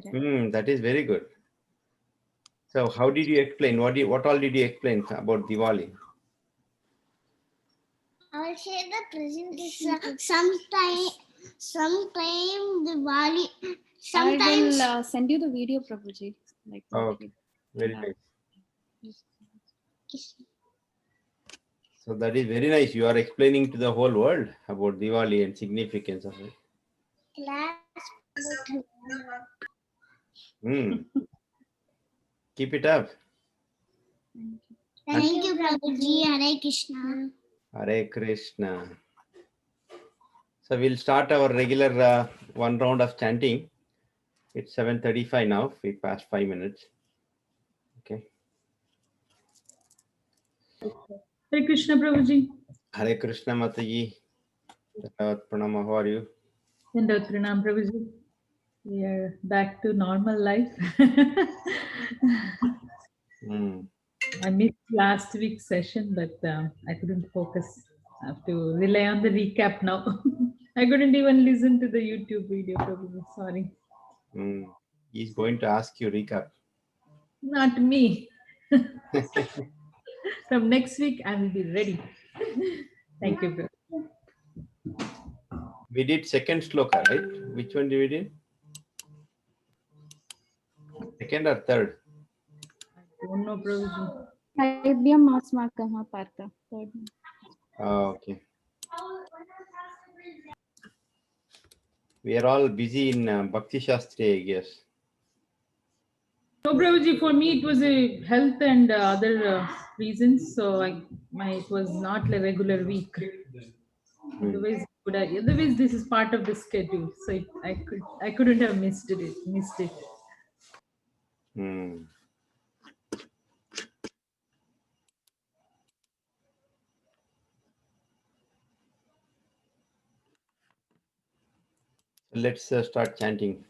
That is very good. So how did you explain? What all did you explain about Diwali? I will share the presentation. Sometime Diwali. Sometimes I will send you the video, Prabhuji. Like okay, very nice. So that is very nice. You are explaining to the whole world about Diwali and significance of it. class. Keep it up. Thank you, Prabhuji. Hare Krishna. Hare Krishna. So we'll start our regular one round of chanting. It's 7:35 now. We passed 5 minutes. Okay. Hare Krishna, Prabhuji. Hare Krishna Mataji. Pranam, how are you? Dandavat Pranam, Prabhuji. We are back to normal life. I missed last week's session, but I couldn't focus. I have to rely on the recap now. I couldn't even listen to the YouTube video, Prabhuji. Sorry. He's going to ask you recap. Not me. From next week, I will be ready. Thank you, Prabhuji. We did second sloka, right? Which one did we do? Second or third? I don't know, Prabhuji. Okay. We are all busy in Bhakti Shastri, I guess. No, Prabhuji, for me it was a health and other reasons, so it was not a regular week. Otherwise, this is part of the schedule, so I couldn't have missed it. Let's start chanting.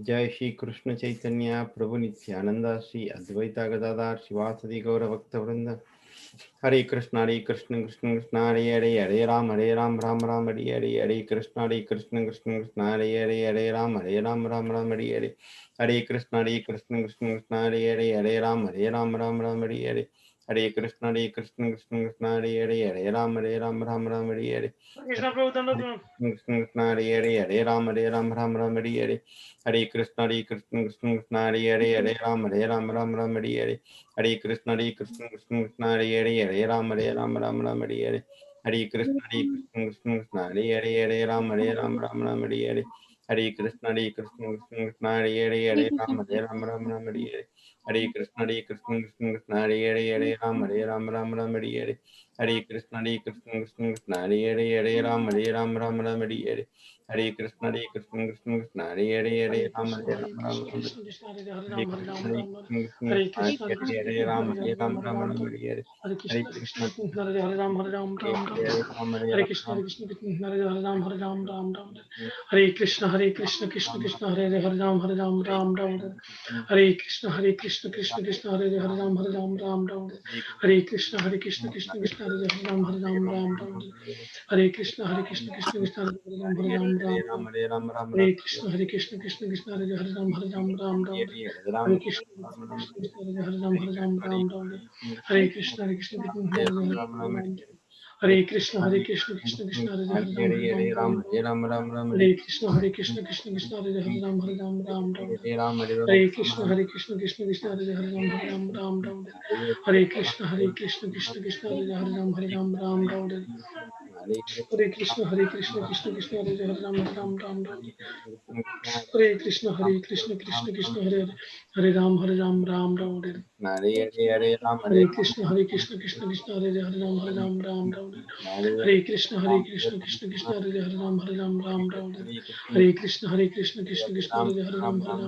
Jai Shri Krishna Chaitanya Prabhu Nityananda Shri Advaita Gadadhar Shivasadi Gaura Bhakta Vrinda Hare Krishna Krishna Krishna Hare Hare Ram Ram Ram Hare Hare Krishna Krishna Krishna Hare Hare Ram Ram Hare Hare Krishna Krishna Krishna Hare Ram Ram Hare Hare Krishna Krishna Hare Ram Ram Hare Krishna Prabhu Krishna Hare Ram Hare Hare Krishna Krishna Hare Ram Ram Hare Hare Krishna Krishna Hare Ram Ram Hare Hare Krishna Krishna Hare Ram Ram Hare Hare Krishna Krishna Hare Ram Ram Hare Hare Krishna Krishna Hare Ram Ram Hare Hare Krishna Krishna Hare Ram Ram Hare Hare Krishna Krishna Hare Ram Ram Hare Krishna Hare Ram Hare Hare Hare Krishna Krishna Krishna Hare Ram Hare Ram Ram Ram Hare Krishna Krishna Hare Ram Hare Ram Ram Ram Hare Krishna Krishna Krishna Hare Ram Hare Ram Ram Ram Hare Krishna Krishna Krishna Hare Ram Hare Ram Ram Ram Hare Krishna Krishna Krishna Hare Ram Hare Ram Ram Ram Hare Krishna Krishna Krishna Hare Ram Hare Ram Ram Ram Hare Krishna Krishna Krishna Hare Ram Hare Ram Ram Ram Hare Krishna Krishna Hare Ram Hare Ram Ram Ram Hare Krishna Krishna Krishna Hare Ram Ram Hare Krishna Krishna Krishna Hare Hare Ram Hare Krishna Krishna Krishna Hare Hare Ram Ram Hare Krishna Krishna Krishna Hare Ram Ram Ram Hare Krishna Krishna Krishna Hare Ram Ram Ram Hare Krishna Krishna Krishna Hare Ram Ram Hare Krishna Krishna Krishna Hare Ram Ram Ram Hare Krishna Krishna Krishna Hare Ram Ram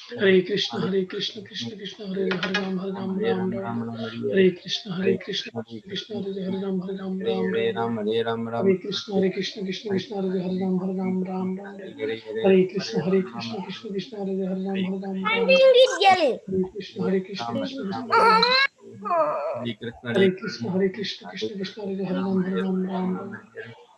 Hare Krishna Krishna Krishna Hare Ram Ram Hare Krishna Krishna Krishna Hare Ram Ram Hare Krishna Krishna Krishna Hare Ram Ram Hare Krishna Krishna Krishna Hare Ram Ram Hare Krishna Krishna Hare Ram Ram Hare Krishna Krishna Hare Ram I'm doing this, girl. Hare Krishna Krishna Hare Krishna Krishna Krishna Hare Ram Ram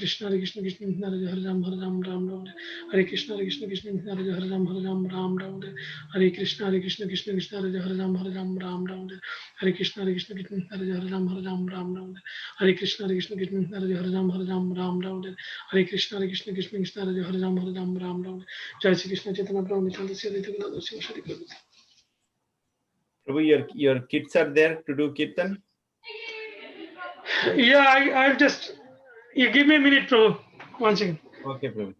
Krishna Krishna Krishna Hare Ram Ram Ram Hare Krishna Krishna Krishna Hare Ram Ram Ram Hare Krishna Krishna Krishna Hare Ram Ram Ram Hare Krishna Krishna Krishna Hare Ram Ram Ram Hare Krishna Krishna Krishna Hare Ram Ram Hare Krishna Krishna Krishna Hare Ram Ram Jai Shri Krishna Chaitanya Prabhu Nityananda Sri Advaita Gadadhar Shivasari Prabhu. Prabhu, your kids are there to do kirtan? Yeah, I'll just, you give me a minute, Prabhu. 1 second. Okay, Prabhu.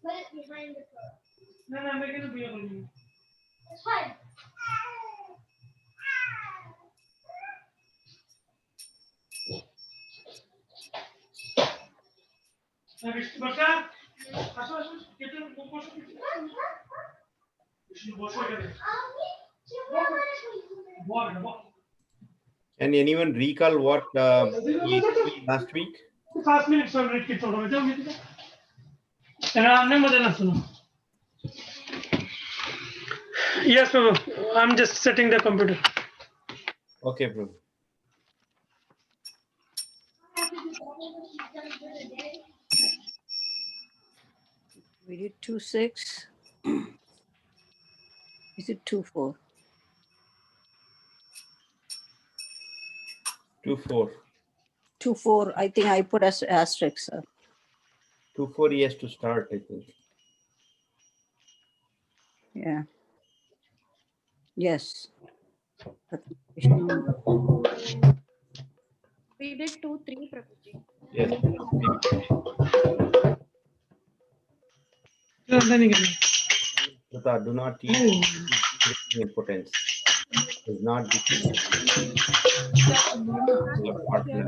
Put it behind the pillow. No, I'm making a beer for you. It's fine. Can anyone recall what we explained last week? Yes, Prabhu. I'm just setting the computer. Okay, Prabhu. We did 2-6. Is it 2-4? 2-4. 2-4. I think I put as asterisk. 2-4 he has to start, I think. Yeah. Yes. We did 2-3, Prabhuji. Yes. Prata, do not eat importance. Does not defeat your partner.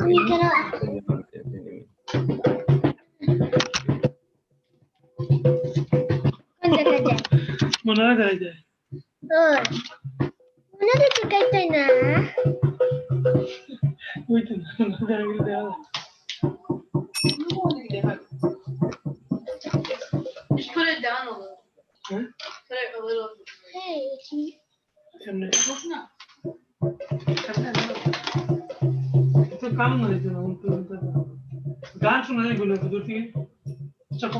Just put it down a little. Huh? Put it a little. Hey, तो काम नहीं देना उनको गान सुना नहीं बोले तो ठीक है चको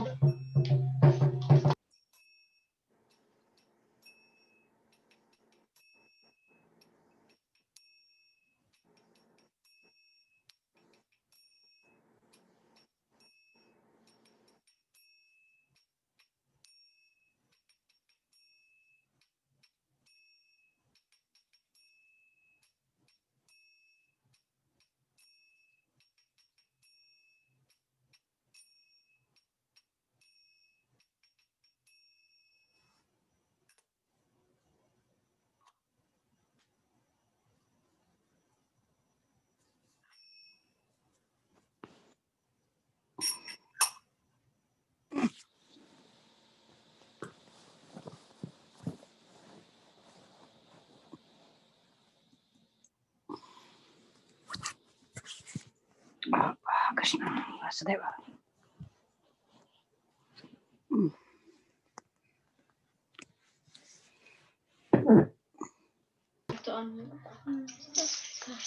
Krishna Vasudeva.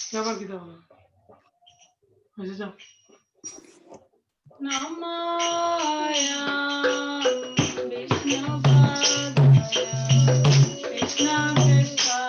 क्या बात की था अच्छा Namaya Vishnu Padaya Krishna Krishna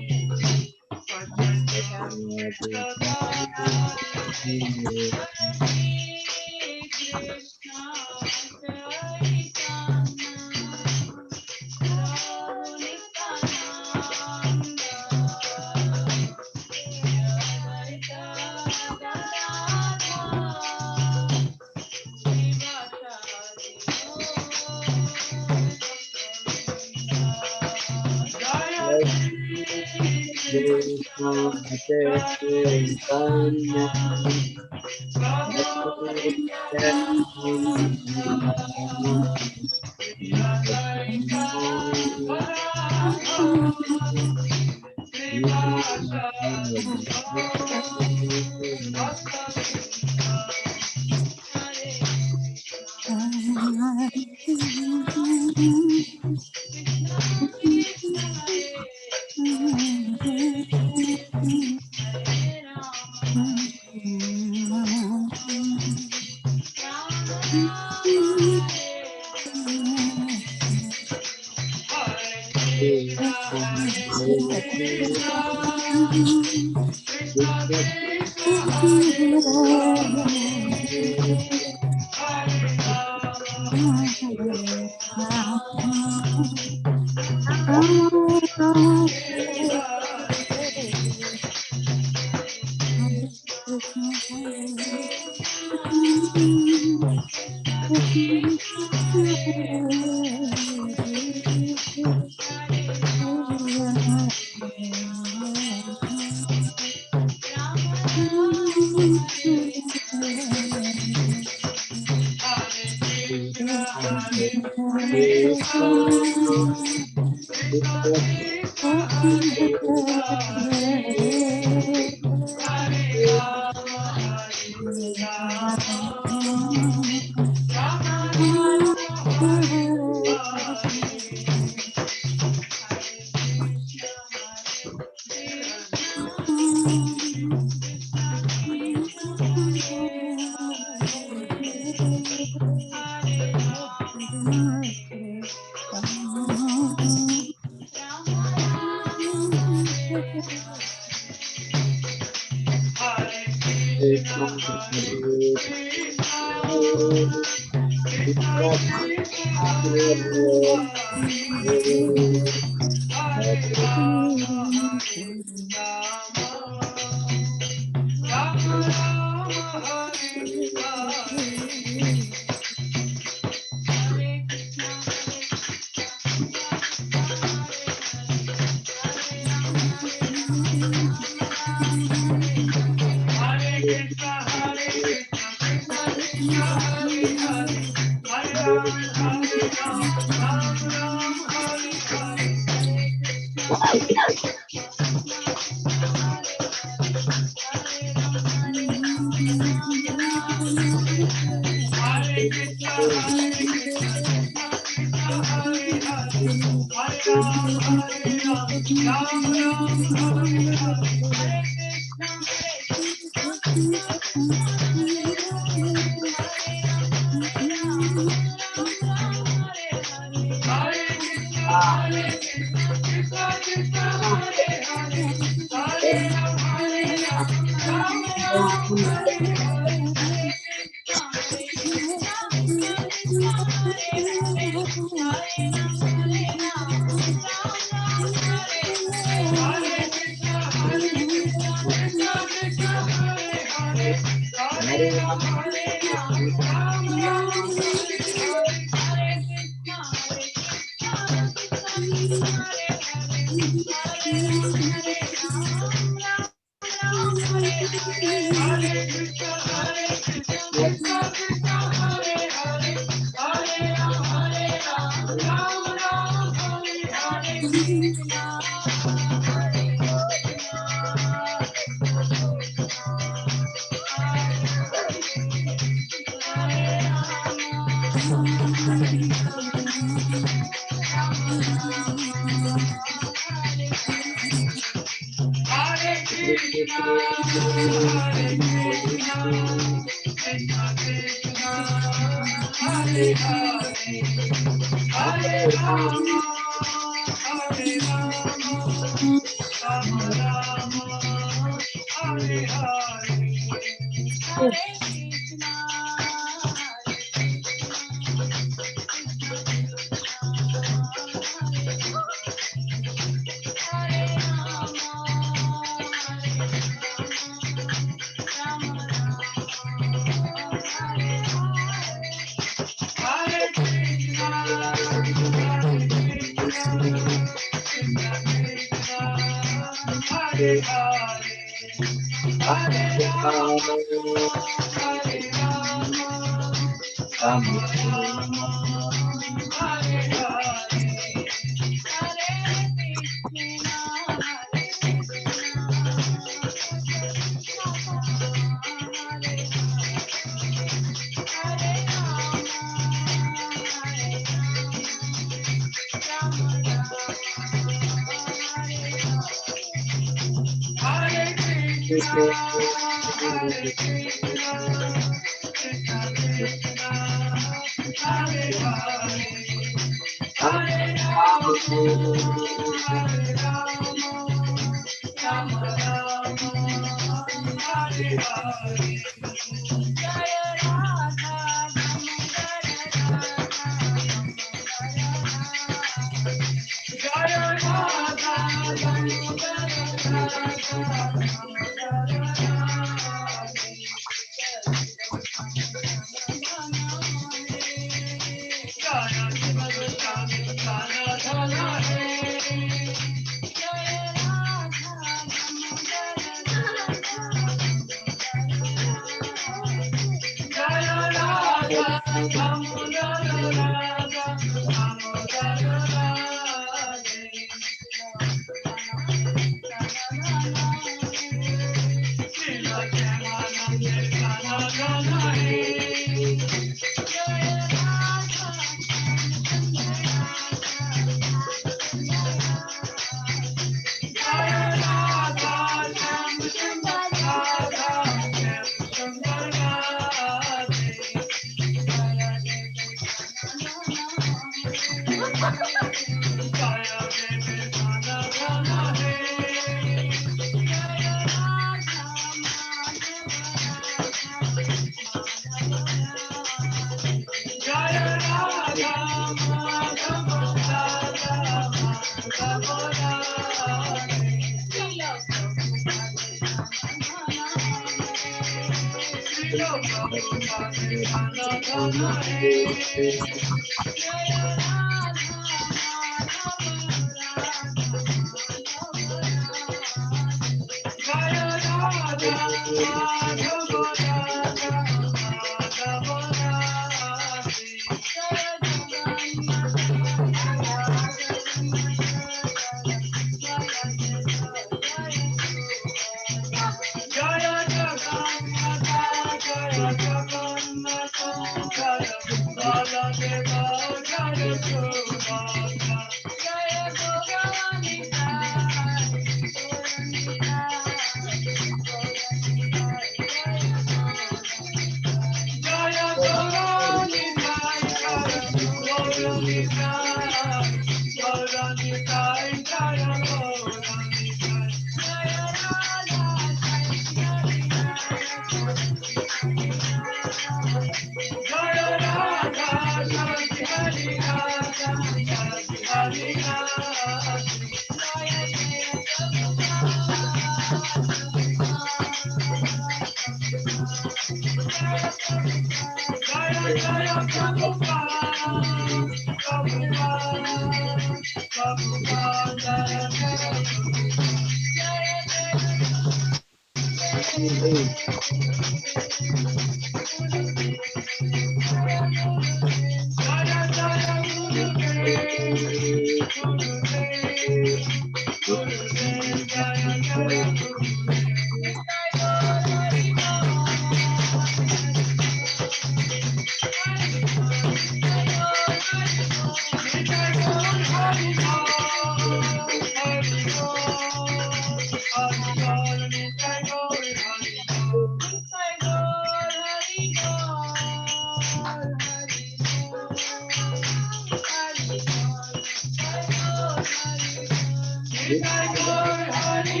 Hare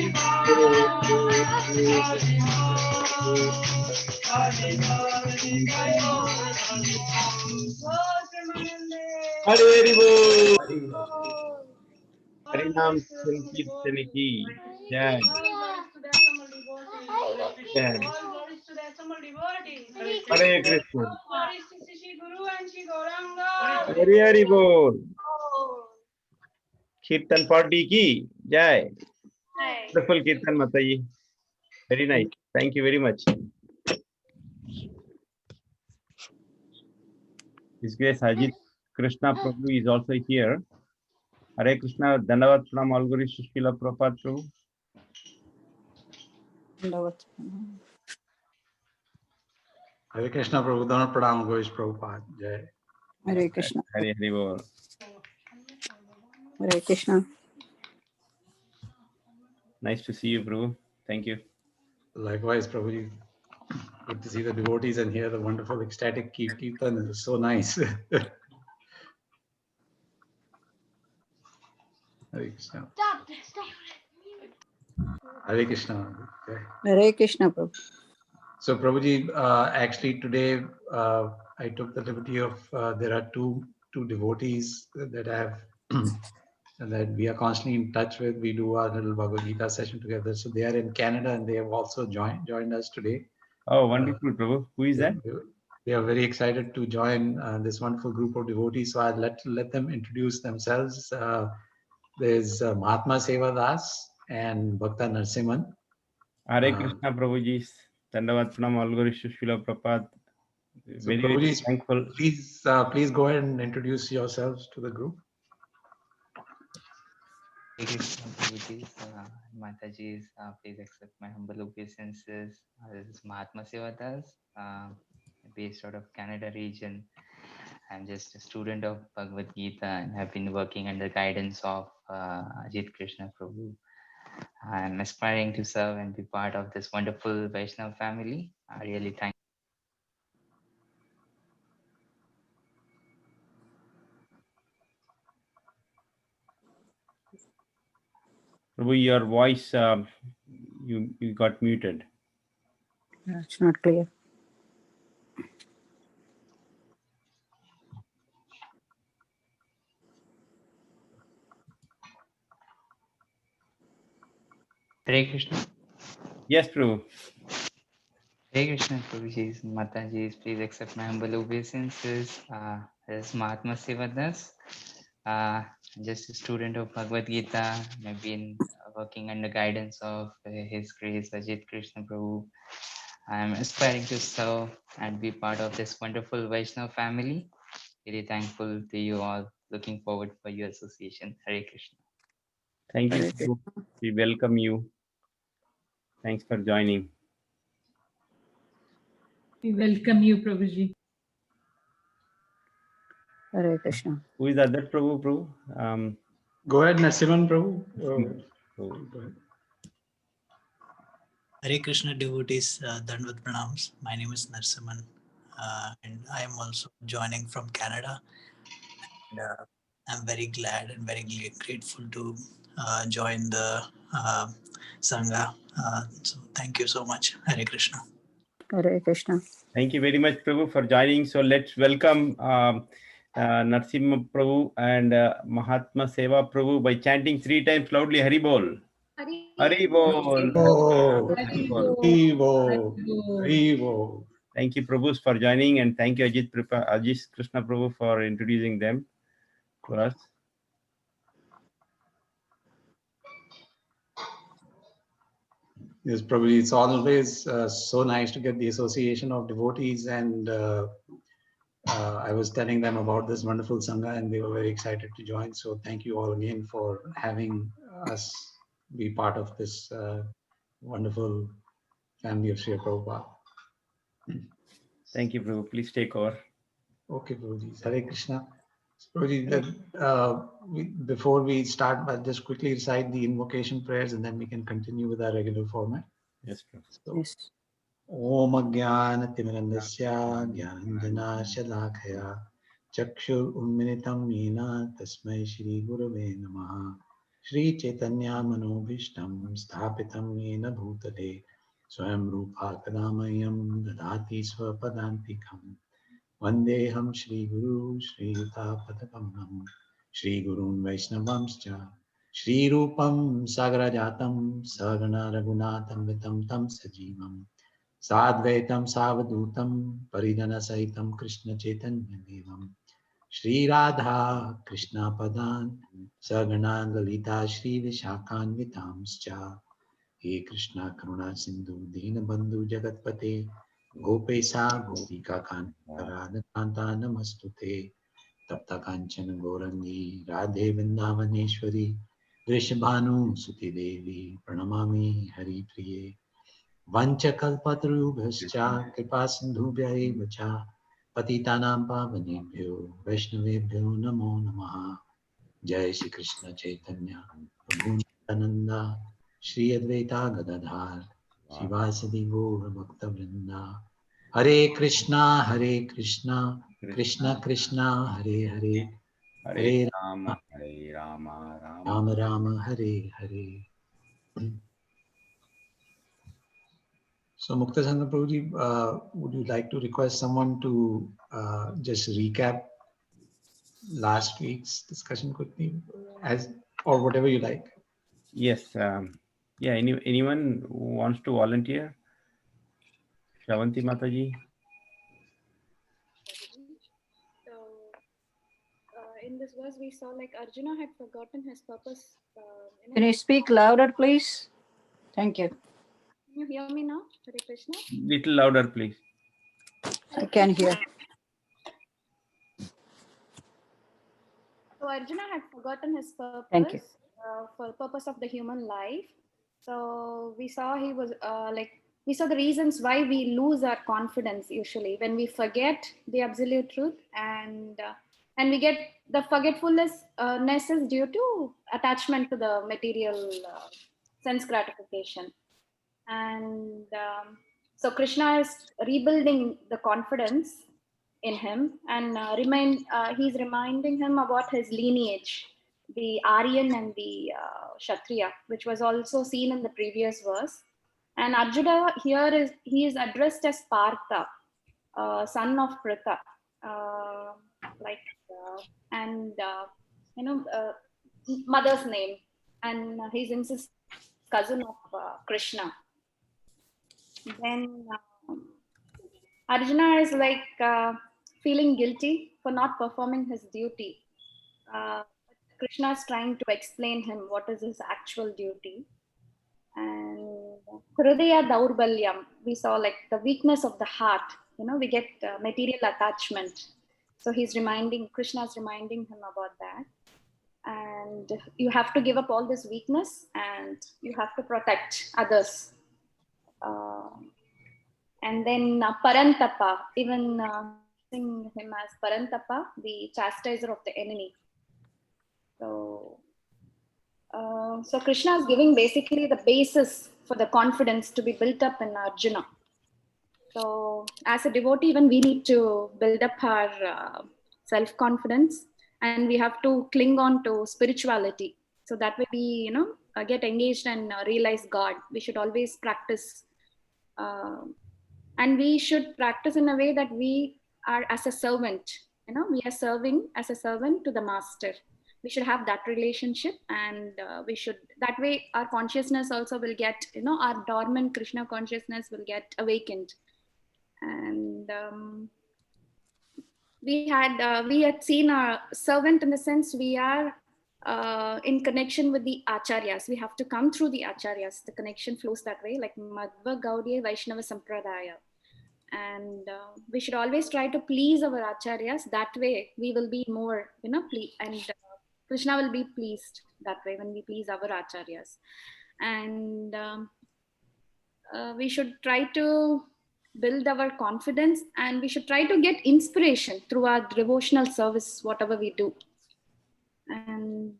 Hare Bol. Hari Naam Sankirtan ki jai. Jai. Hare Krishna. Hare Hare Bol. Kirtan party ki jai. Wonderful Kirtan Mataji. Very nice. Thank you very much. His Grace Ajit Krishna Prabhu is also here. Hare Krishna, Dandavat Pranam All Guru Srila Prabhupada Prabhu. Hare Krishna Prabhu, Dana Pranam Gorish Prabhupada. Jai. Hare Krishna. Hare Hare Bol. Hare Krishna. Nice to see you, Prabhu. Thank you. Likewise, Prabhuji. Good to see the devotees and hear the wonderful ecstatic kirtan. It was so nice. Hare Krishna. Hare Krishna. Okay. Hare Krishna, Prabhu. So, Prabhuji, actually today I took the liberty of there are two devotees that I have that we are constantly in touch with. We do our little Bhagavad Gita session together. So they are in Canada and they have also joined us today. Oh, wonderful, Prabhu. Who is that? They are very excited to join this wonderful group of devotees. So I'll let them introduce themselves. There's Mahatma Seva Das and Bhakta Narsimhan. Hare Krishna, Prabhuji. Dandavat Pranam All Guru Srila Prabhupada. So Very, Prabhuji, very thankful. please go ahead and introduce yourselves to the group. Hare Krishna, Prabhuji, Mataji, please accept my humble obeisances. This is Mahatma Sevadas, based out of Canada region. I'm just a student of Bhagavad Gita and have been working under the guidance of Ajit Krishna Prabhu. I'm aspiring to serve and be part of this wonderful Vaishnav family. I really thank. Prabhu, your voice, you got muted. It's not clear. Hare Krishna. Yes, Prabhu. Hare Krishna, Prabhuji, Mataji, please accept my humble obeisances. This is Mahatma Sevadas, just a student of Bhagavad Gita. I've been working under guidance of His Grace Ajit Krishna Prabhu. I'm aspiring to serve and be part of this wonderful Vaishnav family. Very thankful to you all. Looking forward for your association. Hare Krishna. Thank you, Hare Prabhu. We welcome you. Thanks for joining. We welcome you, Prabhuji. Hare Krishna. Who is the other Prabhu, Prabhu? Go ahead, Narsimhan Prabhu. Prabhu. Go ahead. Hare Krishna devotees, Dandvat Pranams. My name is Narsimhan and I am also joining from Canada. And, I'm very glad and very grateful to join the Sangha. So thank you so much. Hare Krishna. Hare Krishna. Thank you very much, Prabhu, for joining. So let's welcome Narsimha Prabhu and Mahatma Seva Prabhu by chanting 3 times loudly Hari Bol. Hari Bol. Oh, Hari Bol. Vivo, Vivo. Thank you, Prabhus, for joining, and thank you, Ajit Krishna Prabhu, for introducing them to us. Yes, probably it's always so nice to get the association of devotees, and I was telling them about this wonderful Sangha and they were very excited to join. So thank you all again for having us be part of this wonderful family of Sri Prabhupada. Thank you, Prabhu. Please take over. Okay, Prabhuji. Hare Krishna. Prabhuji, before we start, I'll just quickly recite the invocation prayers and then we can continue with our regular format. Yes, Prabhu. So, Yes. Om Ajnana Timirandasya Jnananjana Shalakaya Chakshur Umminitam Yena Tasmai Shri Gurave Namaha Shri Chaitanya Manobhishtam Sthapitam Yena Bhutale Swayam Rupa Kadamayam Dadati Swapadantikam Vandeham Shri Guru Shri Yuta Padakam Shri Gurun Vaishnavamscha Shri Rupam Sagrajatam Sagana Raghunatam Vitam Tam Sajivam Sadvaitam Savadutam Paridana Saitam Krishna Chaitanya Devam Shri Radha Krishna Padan Sagana Lalita Shri Vishakhan Vitamscha He Krishna Karuna Sindhu Dina Bandhu Jagatpate Gopesa Gopika Kanta Kanta Namastute Tapta Kanchana Gorangi Radhe Vrindavaneshwari Vrishabhanu Suti Devi Pranamami Hari Priye Vanchakalpatarubhascha Kripa Sindhubhya eva cha Patitanam Pavanebhyo Vaishnavebhyo Namo Namaha Jai Shri Krishna Chaitanya Prabhu Nityananda Shri Advaita Gadadhar Shivasadi Gaura Bhakta Vrinda Hare Krishna Krishna Krishna Hare Hare Hare Hare Rama, Hare Rama, Rama. Rama Rama Hare Hare. So Muktasanga Prabhuji, would you like to request someone to just recap last week's discussion quickly, as or whatever you like? Yes. Yeah. Anyone who wants to volunteer? Shravanti Mataji. So, in this verse, we saw like Arjuna had forgotten his purpose. Can you speak louder, please? Thank you. Can you hear me now? Hare Krishna. Little louder, please. I can hear. So Arjuna had forgotten his purpose. Thank you. For the purpose of the human life. So we saw he was we saw the reasons why we lose our confidence usually when we forget the absolute truth, and we get the forgetfulness is due to attachment to the material sense gratification. And so Krishna is rebuilding the confidence in him, and he's reminding him about his lineage, the Aryan and the Kshatriya, which was also seen in the previous verse. And Arjuna here he is addressed as Partha, son of Pritha, and mother's name, and he's his cousin of Krishna. Then Arjuna is feeling guilty for not performing his duty. Krishna is trying to explain him what is his actual duty. And Hridaya Daurbalyam, we saw like the weakness of the heart. We get material attachment. So Krishna is reminding him about that. And you have to give up all this weakness, and you have to protect others. And then Parantapa, even him as Parantapa, the chastiser of the enemy. So Krishna is giving basically the basis for the confidence to be built up in Arjuna. So as a devotee, even we need to build up our self-confidence, and we have to cling on to spirituality. So that way we, get engaged and realize God. We should always practice. And we should practice in a way that we are as a servant. We are serving as a servant to the master. We should have that relationship, and that way our consciousness also will get, our dormant Krishna consciousness will get awakened. And we had seen our servant in the sense we are in connection with the acharyas. We have to come through the acharyas. The connection flows that way, like Madhva Gaudiya Vaishnava Sampradaya. And we should always try to please our acharyas. That way we will be more, and Krishna will be pleased that way when we please our acharyas. And we should try to build our confidence, and we should try to get inspiration through our devotional service, whatever we do. And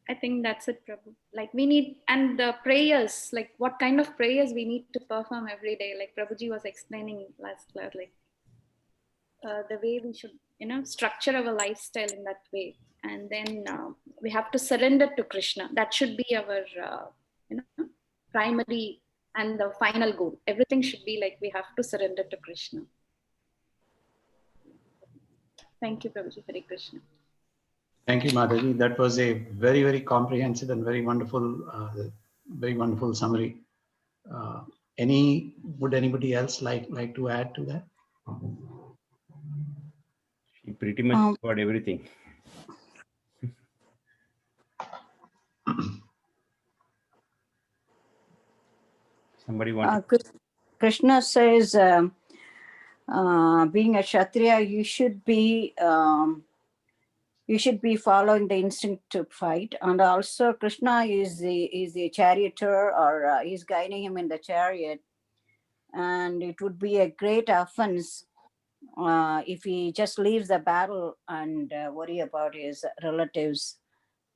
I think that's it, Prabhu. Like we need, and the prayers, like what kind of prayers we need to perform every day, like Prabhuji was explaining last class, like the way we should, structure our lifestyle in that way. and then we have to surrender to Krishna. That should be our primary and the final goal. Everything should be like we have to surrender to Krishna. Thank you, Prabhuji. Hare Krishna. Thank you, Mataji. That was a very, very comprehensive and very wonderful summary. Would anybody else like to add to that? She pretty much got everything. Somebody wanted. Krishna says, being a Kshatriya, you should be following the instinct to fight, and also Krishna is the charioteer, or he's guiding him in the chariot, and it would be a great offense if he just leaves the battle and worry about his relatives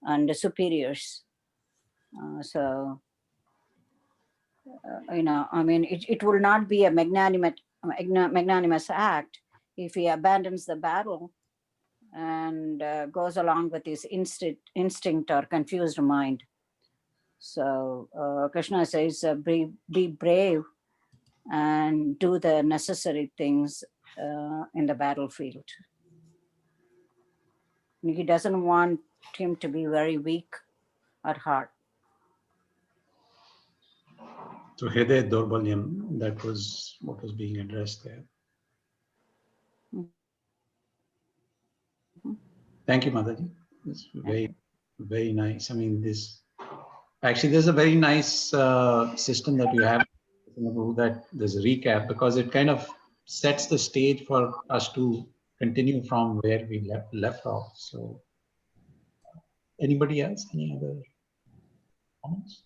and superiors. It will not be a magnanimous act if he abandons the battle and goes along with his instinct or confused mind. So Krishna says, be brave and do the necessary things in the battlefield. He doesn't want him to be very weak at heart. So Hriday Dorbalyam, that was what was being addressed there. Thank you, Mataji. It's very, very nice. I mean, there's a very nice system that you have, that there's a recap, because it kind of sets the stage for us to continue from where we left off. So anybody else, any other comments?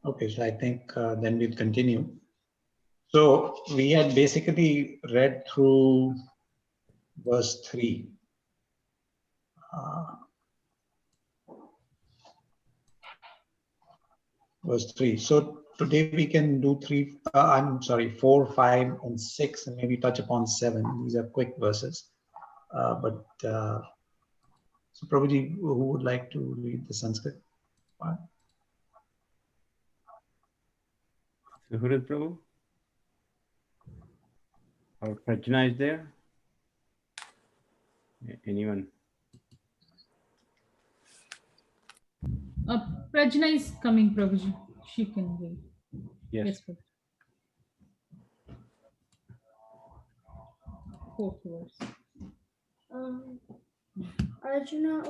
Okay, so I think then we'll continue. So we had basically read through verse 3. Verse 3. So today we can do 4, 5, and 6, and maybe touch upon 7. These are quick verses. So Prabhuji, who would like to read the Sanskrit part? Suhrid Prabhu? Or Prajna is there? Anyone? Prajna is coming, Prabhuji. She can read. Yes. Prabhuji. 4th verse. Arjuna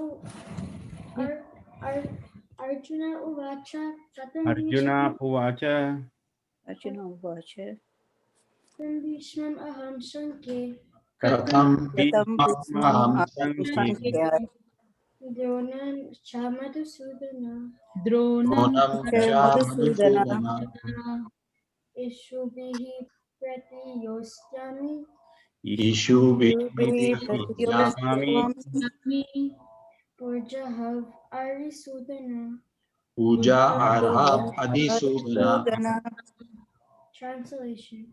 Uvacha Arjuna Puvacha. Arjuna Uvacha. Bhishmam Aham Sanke Katham Aham Sankhya Dronan Chamadusudana Dronam Madhusudana Ishubhihi Pratiyoshyami Ishubi Pujahav Arisudana. Puja Arhav Adisudana. Translation.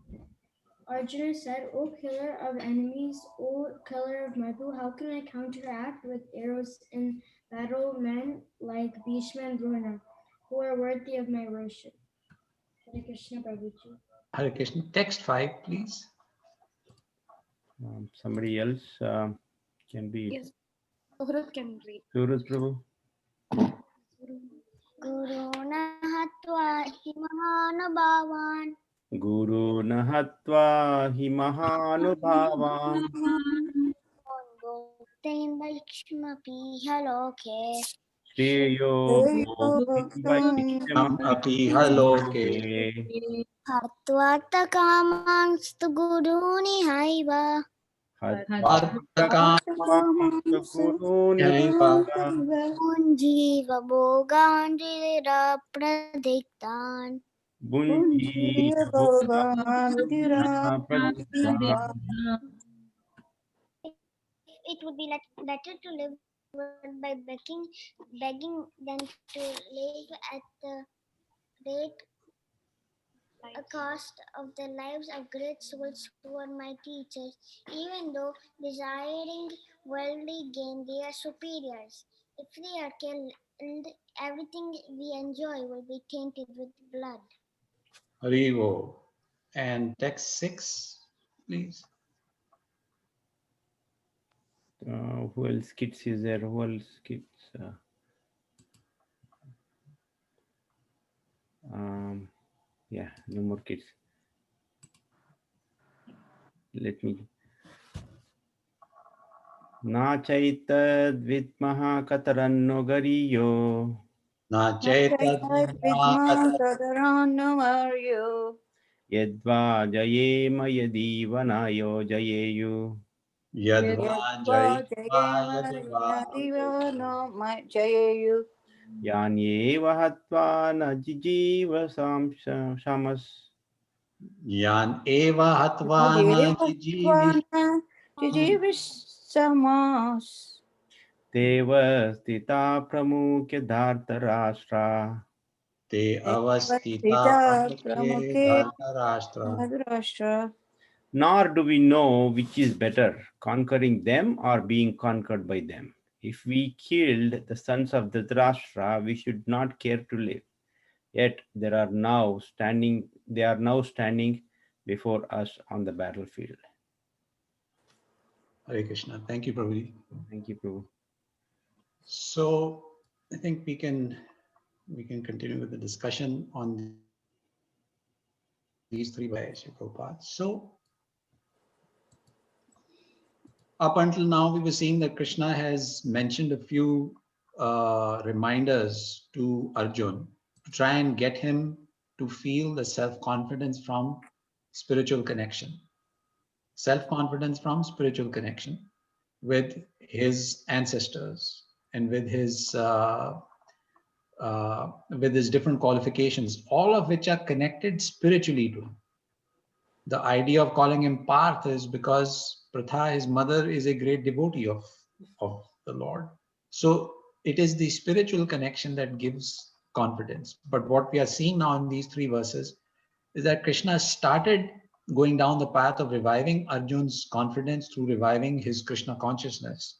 Arjuna said, O killer of enemies, O killer of Madhu, how can I counteract with arrows in battle men like Bhishma and Drona, who are worthy of my worship? Hare Krishna, Prabhuji. Hare Krishna. Text 5, please. Somebody else can be. Yes, Suhrid can read. Suhrid Prabhu. Guru Nahatva Himahanubhavan Guru Nahatva Himahanubhavam Bhutendakshmapi Haloke Shreyo Vaishyamoke Hattvata Kamangstu Guruni Haiva Unjiva Bhoganjira Pradiktan. It would be better to live by begging than to live at the rate a cost of the lives of great souls who are my teachers. Even though desiring worldly gain, they are superiors. If they are killed, everything we enjoy will be tainted with blood. Harivo. And text 6, please. Who else kids is there? Who else kids? Yeah, no more kids. Let me. Na chaitad vidmaha kataranno gariyo. Na chaitad Yadva jayema yadivanayo jayeyu. Yadva Jayeyu. Yanyeva hatva na jijiva shamas. Yan eva hatvana jijivish. Samas. Deva stita pramukya dharta rashtra. Te avastita pramukhe dhartarashtra. Nor do we know which is better, conquering them or being conquered by them. If we killed the sons of Dhritarashtra, we should not care to live. Yet they are now standing before us on the battlefield. Hare Krishna. Thank you, Prabhu. Thank you, Prabhu. So I think we can continue with the discussion on these three by Sri Prabhupada. So up until now, we were seeing that Krishna has mentioned a few reminders to Arjun to try and get him to feel the self-confidence from spiritual connection. Self-confidence from spiritual connection with his ancestors and with his different qualifications, all of which are connected spiritually to him. The idea of calling him Parth is because Pratha, his mother, is a great devotee of the Lord. So it is the spiritual connection that gives confidence. But what we are seeing now in these three verses is that Krishna started going down the path of reviving Arjun's confidence through reviving his Krishna consciousness.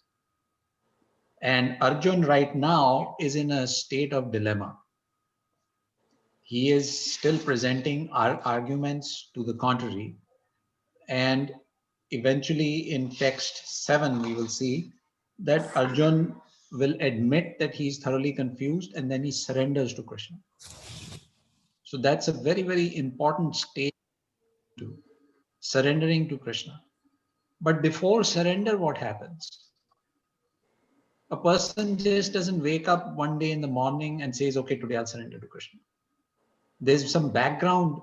And Arjun right now is in a state of dilemma. He is still presenting arguments to the contrary. And eventually in text 7, we will see that Arjun will admit that he's thoroughly confused and then he surrenders to Krishna. So that's a very, very important stage to surrendering to Krishna. But before surrender, what happens? A person just doesn't wake up one day in the morning and says, okay, today I'll surrender to Krishna. There's some background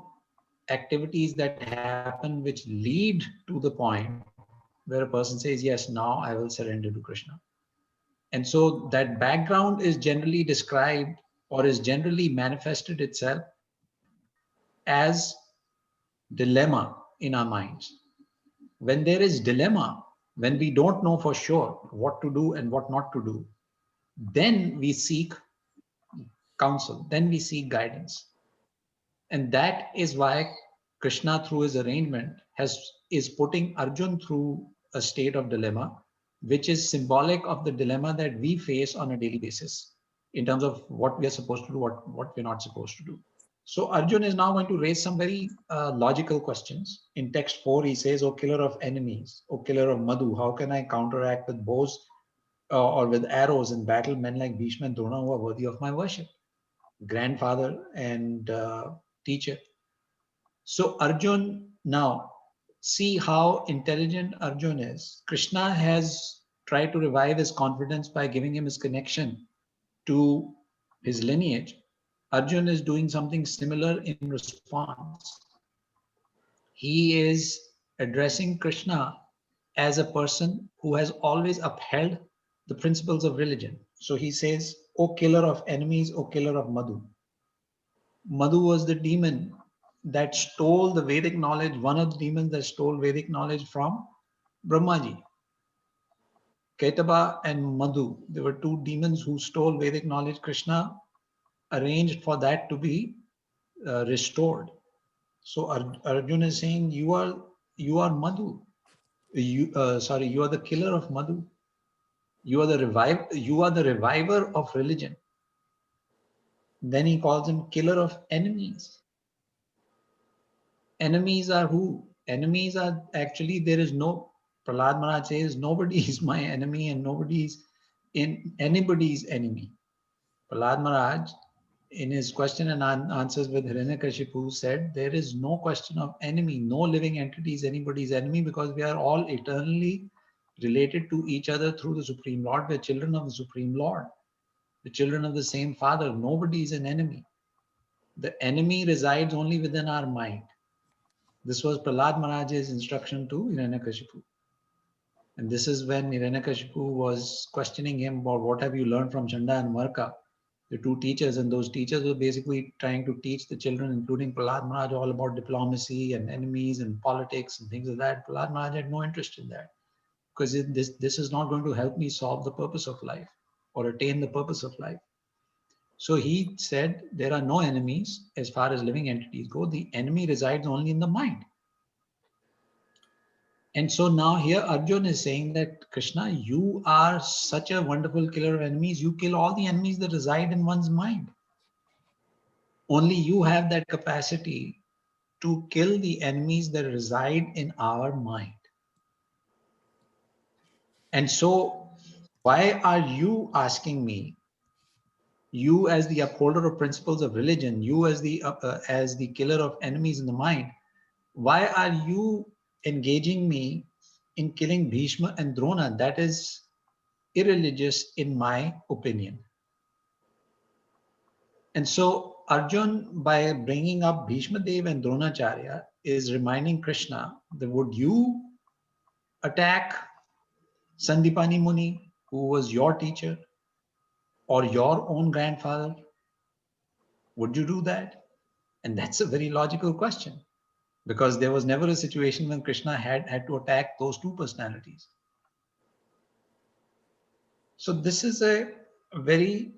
activities that happen which lead to the point where a person says, yes, now I will surrender to Krishna. And so that background is generally described or is generally manifested itself as dilemma in our minds. When there is dilemma, when we don't know for sure what to do and what not to do, then we seek counsel, then we seek guidance. And that is why Krishna, through his arrangement, is putting Arjun through a state of dilemma, which is symbolic of the dilemma that we face on a daily basis in terms of what we are supposed to do, what we're not supposed to do. So Arjun is now going to raise some very logical questions. In text 4, he says, "O killer of enemies, O killer of Madhu, how can I counteract with bows or with arrows in battle men like Bhishma and Drona who are worthy of my worship?" Grandfather and teacher. So Arjun, now see how intelligent Arjun is. Krishna has tried to revive his confidence by giving him his connection to his lineage. Arjun is doing something similar in response. He is addressing Krishna as a person who has always upheld the principles of religion. So he says, "O killer of enemies, O killer of Madhu." Madhu was the demon that stole the Vedic knowledge, one of the demons that stole Vedic knowledge from Brahmaji. Ketaba and Madhu, there were two demons who stole Vedic knowledge. Krishna arranged for that to be restored. So Arjuna is saying, you are Madhu. You are the killer of Madhu. You are the reviver of religion. Then he calls him killer of enemies. Enemies are who? Enemies are actually, there is no, Prahlad Maharaj says, nobody is my enemy and nobody is anybody's enemy. Prahlad Maharaj, in his question and answers with Hiranyakashipu, said there is no question of enemy, no living entity is anybody's enemy, because we are all eternally related to each other through the Supreme Lord. We are children of the Supreme Lord, the children of the same Father. Nobody is an enemy. The enemy resides only within our mind. This was Prahlad Maharaj's instruction to Hiranyakashipu. And this is when Hiranyakashipu was questioning him about what have you learned from Chanda and Marka, the two teachers, and those teachers were basically trying to teach the children, including Prahlad Maharaj, all about diplomacy and enemies and politics and things like that. Prahlad Maharaj had no interest in that, because this is not going to help me solve the purpose of life or attain the purpose of life. So he said there are no enemies as far as living entities go. The enemy resides only in the mind. And so now here Arjuna is saying that, Krishna, you are such a wonderful killer of enemies. You kill all the enemies that reside in one's mind. Only you have that capacity to kill the enemies that reside in our mind. And so why are you asking me, you as the upholder of principles of religion, you as the killer of enemies in the mind, why are you engaging me in killing Bhishma and Drona? That is irreligious in my opinion. And so Arjun, by bringing up Bhishma Dev and Dronacharya, is reminding Krishna that would you attack Sandipani Muni, who was your teacher, or your own grandfather? Would you do that? And that's a very logical question, because there was never a situation when Krishna had to attack those two personalities. So this is a very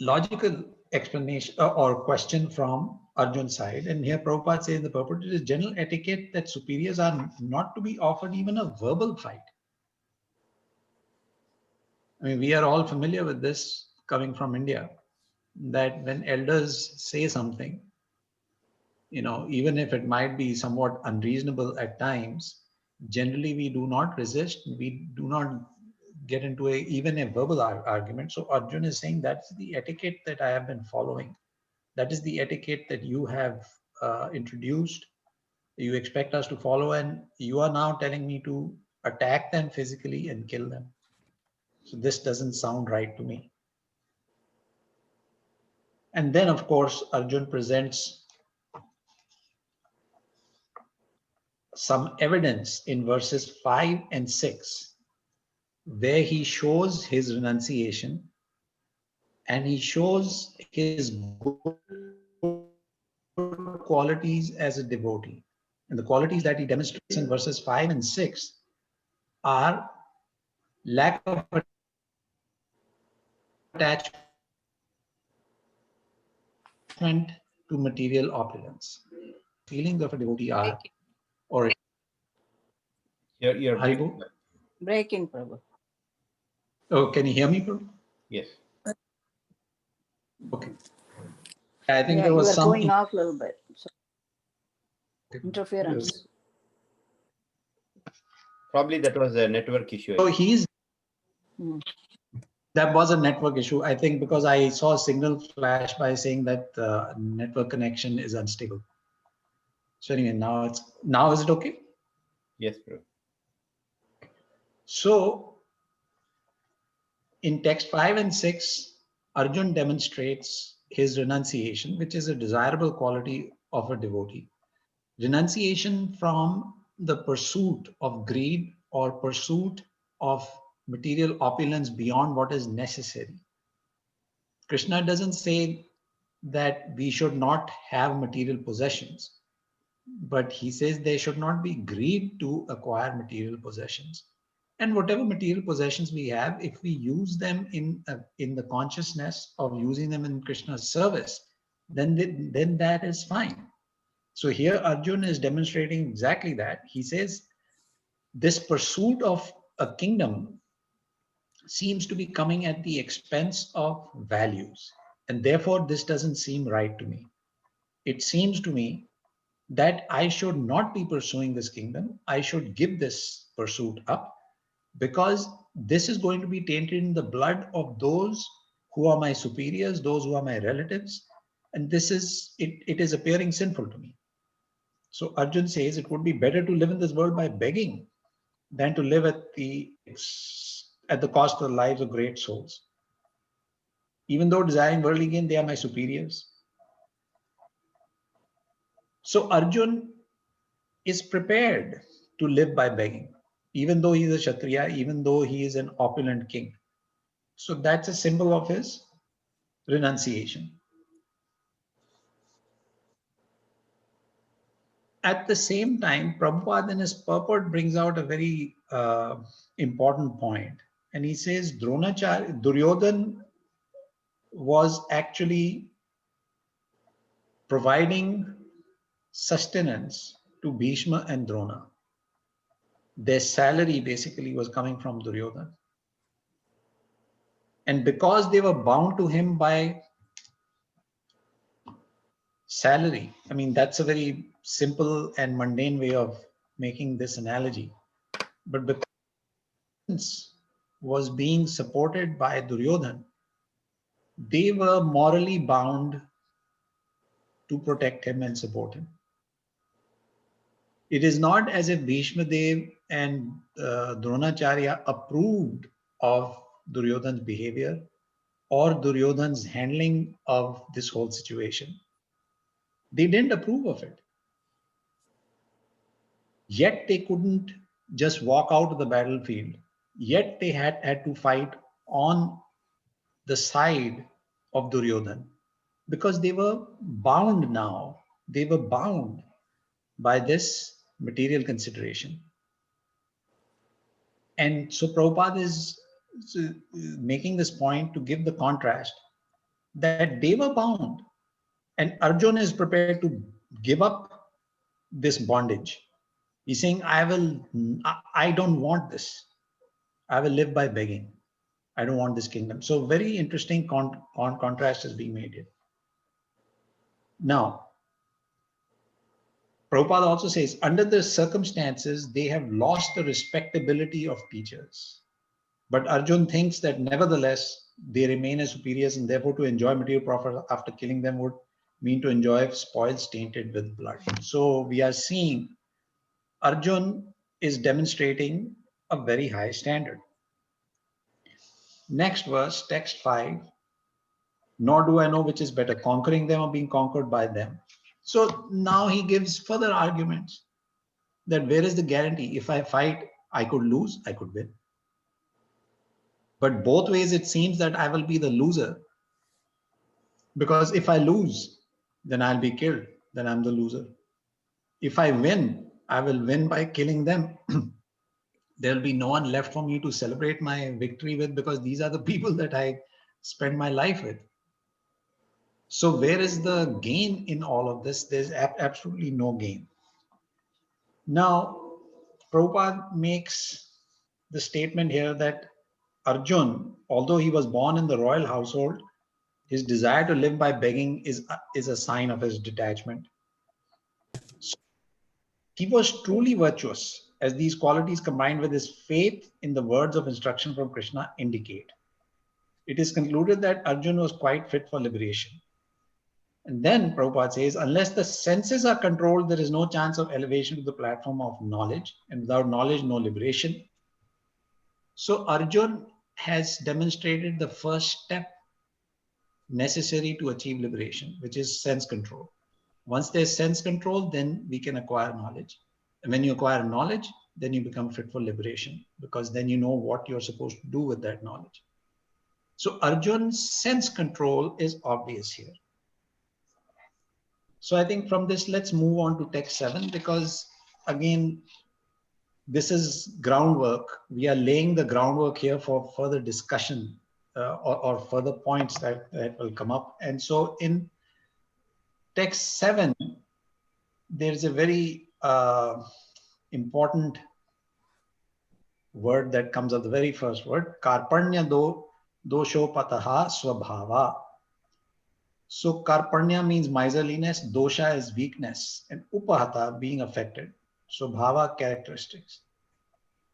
logical explanation or question from Arjun's side. And here Prabhupada says the purport is general etiquette that superiors are not to be offered even a verbal fight. I mean, we are all familiar with this coming from India, that when elders say something, even if it might be somewhat unreasonable at times, generally we do not resist. We do not get into even a verbal argument. So Arjun is saying that's the etiquette that I have been following. That is the etiquette that you have introduced. You expect us to follow, and you are now telling me to attack them physically and kill them. So this doesn't sound right to me. And then, of course, Arjun presents some evidence in verses 5 and 6, where he shows his renunciation and he shows his good qualities as a devotee. And the qualities that he demonstrates in verses 5 and 6 are lack of attachment to material opulence. Feelings of a devotee are, or You're Haribo? Breaking, Prabhu. Oh, can you hear me, Prabhu? Yes. Okay. I think Yeah, there you was are some going off a little bit. So interference. Probably that was a network issue. So Hmm. that was a network issue, I think, because I saw a signal flash by saying that network connection is unstable. So anyway, now is it okay? Yes, bro. So in text 5 and 6, Arjun demonstrates his renunciation, which is a desirable quality of a devotee. Renunciation from the pursuit of greed or pursuit of material opulence beyond what is necessary. Krishna doesn't say that we should not have material possessions, but he says there should not be greed to acquire material possessions. And whatever material possessions we have, if we use them in the consciousness of using them in Krishna's service, then that is fine. So here Arjuna is demonstrating exactly that. He says this pursuit of a kingdom seems to be coming at the expense of values, and therefore this doesn't seem right to me. It seems to me that I should not be pursuing this kingdom. I should give this pursuit up, because this is going to be tainted in the blood of those who are my superiors, those who are my relatives, and this is it is appearing sinful to me. So Arjun says it would be better to live in this world by begging than to live at the cost of the lives of great souls. Even though desiring worldly gain, they are my superiors. So Arjun is prepared to live by begging, even though he is a Kshatriya, even though he is an opulent king. So that's a symbol of his renunciation. At the same time, Prabhupada in his purport brings out a very important point. And he says Duryodhan was actually providing sustenance to Bhishma and Drona. Their salary basically was coming from Duryodhan. And because they were bound to him by salary, I mean, that's a very simple and mundane way of making this analogy. But because was being supported by Duryodhan, they were morally bound to protect him and support him. It is not as if Bhishma Dev and Dronacharya approved of Duryodhan's behavior or Duryodhan's handling of this whole situation. They didn't approve of it. Yet they couldn't just walk out of the battlefield. Yet they had to fight on the side of Duryodhan because they were bound now. They were bound by this material consideration. And so Prabhupada is making this point to give the contrast that they were bound and Arjuna is prepared to give up this bondage. He's saying, I don't want this. I will live by begging. I don't want this kingdom. So very interesting contrast is being made here. Now, Prabhupada also says, under the circumstances, they have lost the respectability of teachers. But Arjun thinks that nevertheless, they remain as superiors, and therefore to enjoy material profit after killing them would mean to enjoy spoils tainted with blood. So we are seeing Arjun is demonstrating a very high standard. Next verse, text 5. Nor do I know which is better, conquering them or being conquered by them. So now he gives further arguments that where is the guarantee? If I fight, I could lose, I could win. But both ways, it seems that I will be the loser. Because if I lose, then I'll be killed. Then I'm the loser. If I win, I will win by killing them. There'll be no one left for me to celebrate my victory with, because these are the people that I spend my life with. So where is the gain in all of this? There's absolutely no gain. Now, Prabhupada makes the statement here that Arjun, although he was born in the royal household, his desire to live by begging is a sign of his detachment. So he was truly virtuous, as these qualities combined with his faith in the words of instruction from Krishna indicate. It is concluded that Arjun was quite fit for liberation. And then Prabhupada says, unless the senses are controlled, there is no chance of elevation to the platform of knowledge. And without knowledge, no liberation. So Arjun has demonstrated the first step necessary to achieve liberation, which is sense control. Once there's sense control, then we can acquire knowledge. And when you acquire knowledge, then you become fit for liberation, because then you know what you're supposed to do with that knowledge. So Arjun's sense control is obvious here. So I think from this, let's move on to text 7, because again, this is groundwork. We are laying the groundwork here for further discussion or further points that will come up. And so in text 7, there's a very important word that comes up, the very first word, karpanya dosho pataha swabhava. So karpanya means miserliness, dosha is weakness, and upahata being affected. So bhava, characteristics.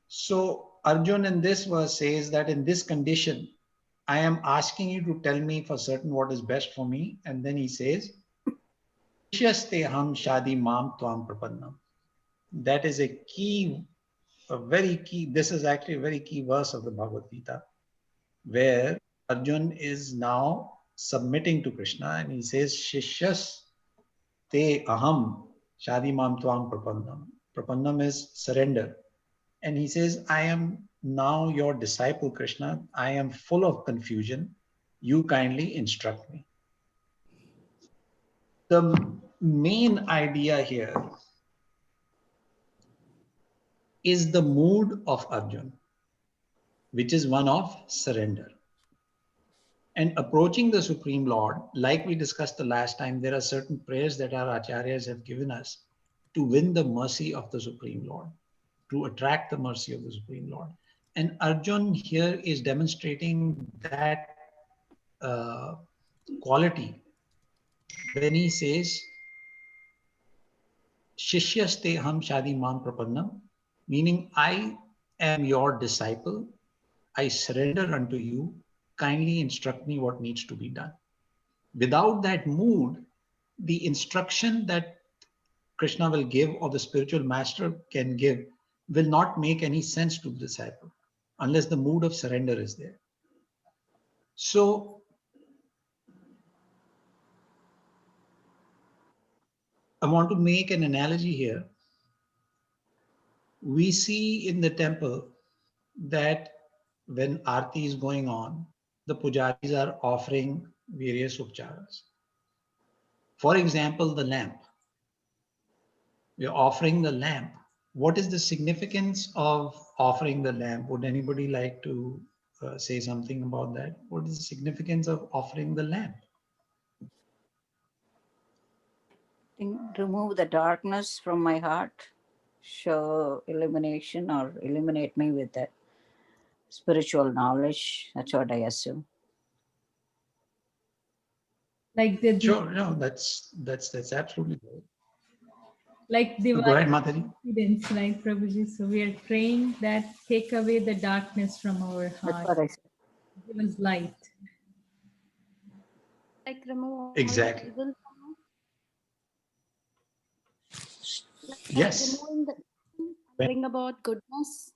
So Arjun in this verse says that in this condition, I am asking you to tell me for certain what is best for me. And then he says, Shishyaste ham shadi mam tvam prapannam. That is a key, a very key, this is actually a very key verse of the Bhagavad Gita, where Arjun is now submitting to Krishna and he says, Shishyas te aham shadi mam tvam prapannam. Prapannam is surrender. And he says, I am now your disciple, Krishna. I am full of confusion. You kindly instruct me. The main idea here is the mood of Arjun, which is one of surrender. And approaching the Supreme Lord, like we discussed the last time, there are certain prayers that our acharyas have given us to win the mercy of the Supreme Lord, to attract the mercy of the Supreme Lord. And Arjun here is demonstrating that quality when he says, Shishyaste ham shadi mam prapannam, meaning I am your disciple. I surrender unto you. Kindly instruct me what needs to be done. Without that mood, the instruction that Krishna will give or the spiritual master can give will not make any sense to the disciple unless the mood of surrender is there. So I want to make an analogy here. We see in the temple that when Aarti is going on, the pujaris are offering various upcharas. For example, the lamp. We are offering the lamp. What is the significance of offering the lamp? Would anybody like to say something about that? What is the significance of offering the lamp? Remove the darkness from my heart, show illumination or illuminate me with that spiritual knowledge. That's what I assume. Like the Sure, no, that's absolutely right. like So go ahead, Mataji. confidence, right, Prabhuji? So we are praying that take away the darkness from our That's heart. what I said. Give us light. Like remove all Exactly. the evil from us. Like Yes. removing the bring about goodness.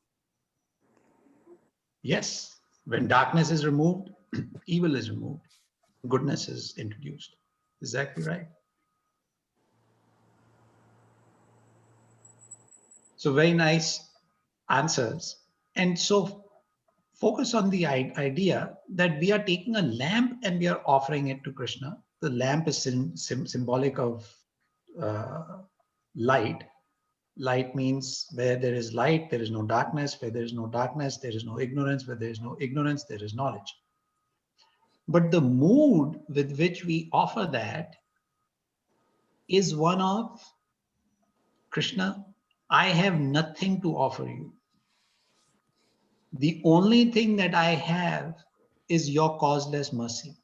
Yes. When darkness is removed, evil is removed. Goodness is introduced. Exactly right. So very nice answers. And so focus on the idea that we are taking a lamp and we are offering it to Krishna. The lamp is symbolic of light. Light means where there is light, there is no darkness. Where there is no darkness, there is no ignorance. Where there is no ignorance, there is knowledge. But the mood with which we offer that is one of, Krishna, I have nothing to offer you. The only thing that I have is your causeless mercy.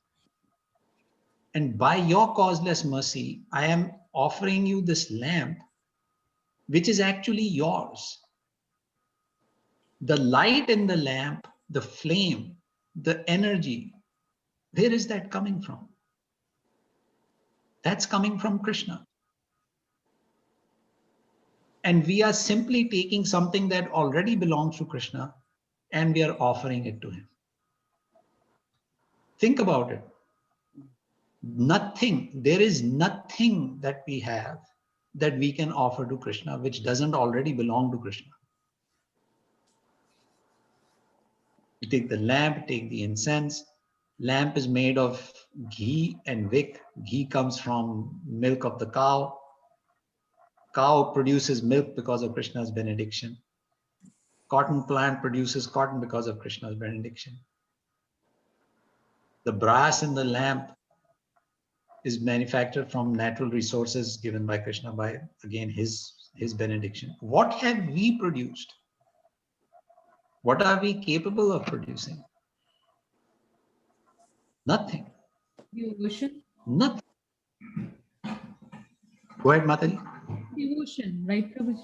And by your causeless mercy, I am offering you this lamp, which is actually yours. The light in the lamp, the flame, the energy, where is that coming from? That's coming from Krishna. And we are simply taking something that already belongs to Krishna and we are offering it to him. Think about it. Nothing, there is nothing that we have that we can offer to Krishna which doesn't already belong to Krishna. You take the lamp, take the incense. Lamp is made of ghee and wick. Ghee comes from milk of the cow. Cow produces milk because of Krishna's benediction. Cotton plant produces cotton because of Krishna's benediction. The brass in the lamp is manufactured from natural resources given by Krishna by, again, his benediction. What have we produced? What are we capable of producing? Nothing. Devotion. Nothing. Go ahead, Mataji. Devotion, right, Prabhu?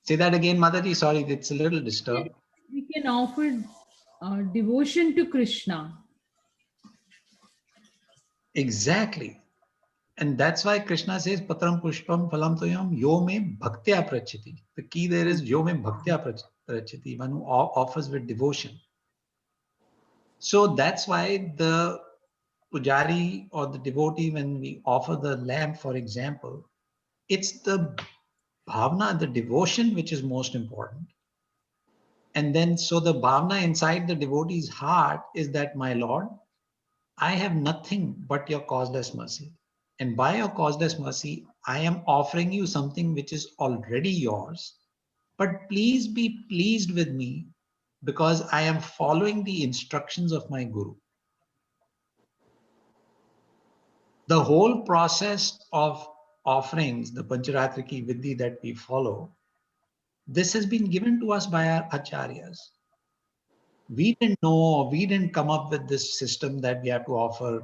Say that again, Mataji. Sorry, it's a little disturbed. We can offer devotion to Krishna. Exactly. And that's why Krishna says, Patram Pushpam Phalam Toyam Yo Me Bhaktya Prachiti. The key there is Yo Me Bhaktya Prachiti, one who offers with devotion. So that's why the pujari or the devotee, when we offer the lamp, for example, it's the bhavna, the devotion, which is most important. And then, so the bhavna inside the devotee's heart is that, my Lord, I have nothing but your causeless mercy. And by your causeless mercy, I am offering you something which is already yours. But please be pleased with me because I am following the instructions of my Guru. The whole process of offerings, the Pancharatriki Vidhi that we follow, this has been given to us by our acharyas. We didn't know, we didn't come up with this system that we have to offer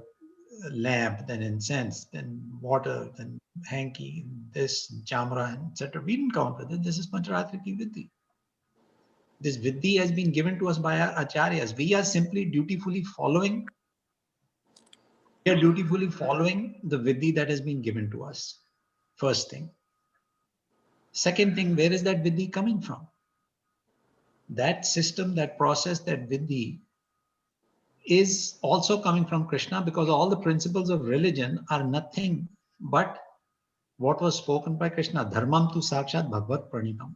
lamp, then incense, then water, then hanky, this, chamra, etc. We didn't come up with it. This is Pancharatriki Vidhi. This Vidhi has been given to us by our acharyas. We are simply dutifully following. We are dutifully following the Vidhi that has been given to us. First thing. Second thing, where is that Vidhi coming from? That system, that process, that Vidhi is also coming from Krishna, because all the principles of religion are nothing but what was spoken by Krishna. Dharmam tu sakshat bhagavad pranitam.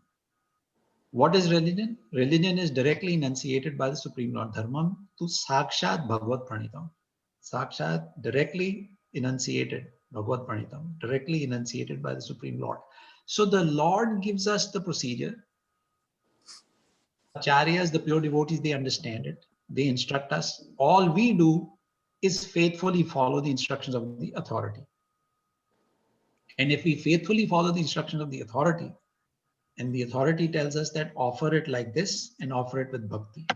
What is religion? Religion is directly enunciated by the Supreme Lord. Dharmam tu sakshat bhagavad pranitam. Sakshat, directly enunciated, bhagavad pranitam, directly enunciated by the Supreme Lord. So the Lord gives us the procedure. Acharyas, the pure devotees, they understand it. They instruct us. All we do is faithfully follow the instructions of the authority. And if we faithfully follow the instructions of the authority, and the authority tells us that offer it like this and offer it with bhakti,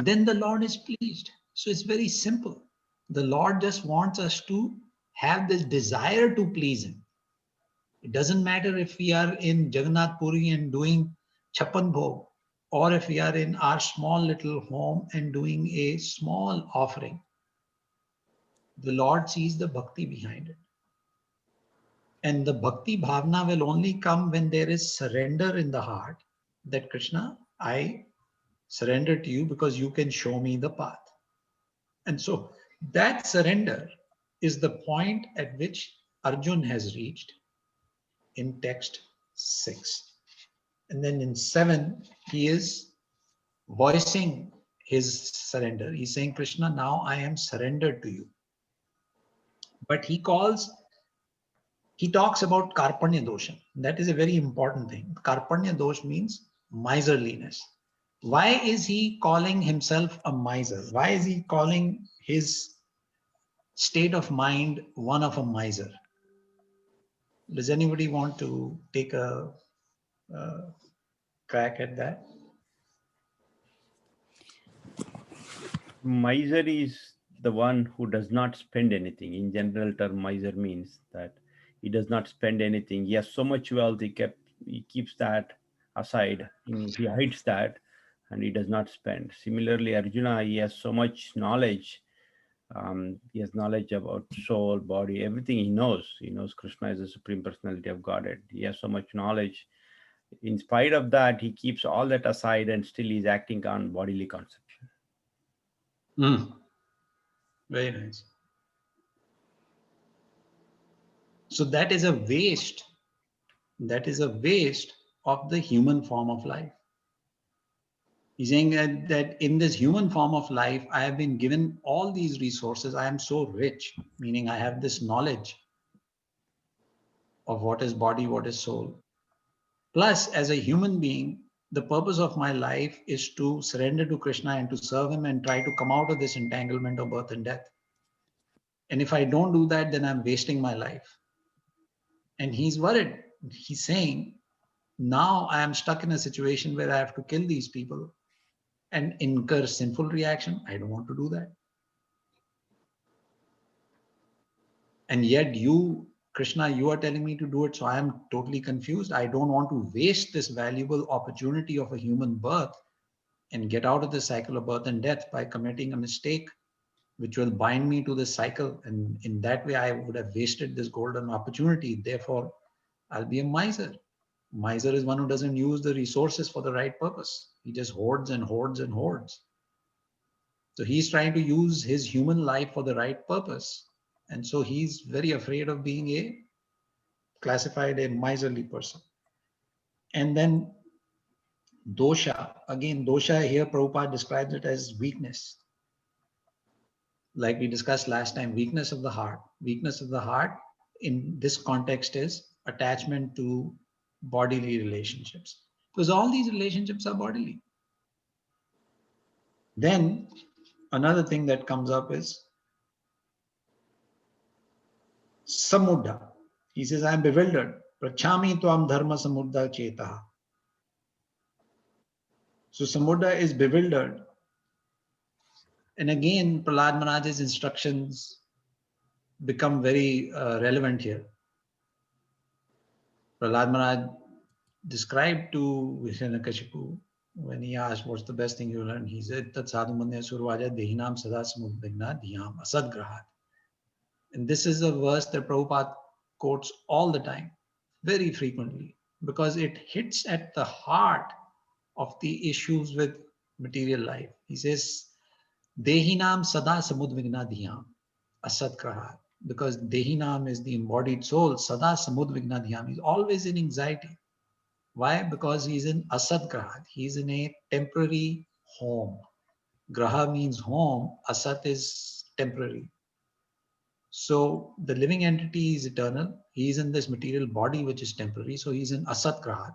then the Lord is pleased. So it's very simple. The Lord just wants us to have this desire to please him. It doesn't matter if we are in Jagannath Puri and doing Chappan Bhog, or if we are in our small little home and doing a small offering. The Lord sees the bhakti behind it. And the bhakti bhavna will only come when there is surrender in the heart, that Krishna, I surrender to you because you can show me the path. And so that surrender is the point at which Arjun has reached in text 6. And then in 7, he is voicing his surrender. He's saying, Krishna, now I am surrendered to you. But he talks about karpanya dosha. That is a very important thing. Karpanya dosh means miserliness. Why is he calling himself a miser? Why is he calling his state of mind one of a miser? Does anybody want to take a crack at that? Miser is the one who does not spend anything. In general term, miser means that he does not spend anything. He has so much wealth, he keeps that aside. He hides that and he does not spend. Similarly, Arjuna, he has so much knowledge. He has knowledge about soul, body, everything he knows. He knows Krishna is the Supreme Personality of Godhead. He has so much knowledge. In spite of that, he keeps all that aside and still he's acting on bodily conception. Very nice. So that is a waste. That is a waste of the human form of life. He's saying that in this human form of life, I have been given all these resources. I am so rich, meaning I have this knowledge of what is body, what is soul. Plus, as a human being, the purpose of my life is to surrender to Krishna and to serve him and try to come out of this entanglement of birth and death. And if I don't do that, then I'm wasting my life. And he's worried. He's saying, now I am stuck in a situation where I have to kill these people and incur sinful reaction. I don't want to do that. And yet you, Krishna, you are telling me to do it. So I am totally confused. I don't want to waste this valuable opportunity of a human birth and get out of the cycle of birth and death by committing a mistake which will bind me to this cycle. And in that way, I would have wasted this golden opportunity. Therefore, I'll be a miser. Miser is one who doesn't use the resources for the right purpose. He just hoards and hoards and hoards. So he's trying to use his human life for the right purpose. And so he's very afraid of being classified a miserly person. And then dosha, again, dosha here Prabhupada describes it as weakness. Like we discussed last time, weakness of the heart. Weakness of the heart in this context is attachment to bodily relationships. Because all these relationships are bodily. Then another thing that comes up is samudha. He says, I am bewildered. Prachami tvam dharma samudha chetaha. So samudha is bewildered. And again, Prahlad Maharaj's instructions become very relevant here. Prahlad Maharaj described to Hiranyakashipu when he asked, what's the best thing you learned? He said, Tat sadhu manya survaja dehinam sada samudbhigna dhyam asadgrahat. And this is a verse that Prabhupada quotes all the time, very frequently, because it hits at the heart of the issues with material life. He says, Dehinam sada samudvigna dhyam asadgrahat. Because Dehinam is the embodied soul, sada samudvigna dhyam. He's always in anxiety. Why? Because he's in asad graha. He's in a temporary home. Graha means home. Asat is temporary. So the living entity is eternal. He's in this material body, which is temporary. So he's in asat graha.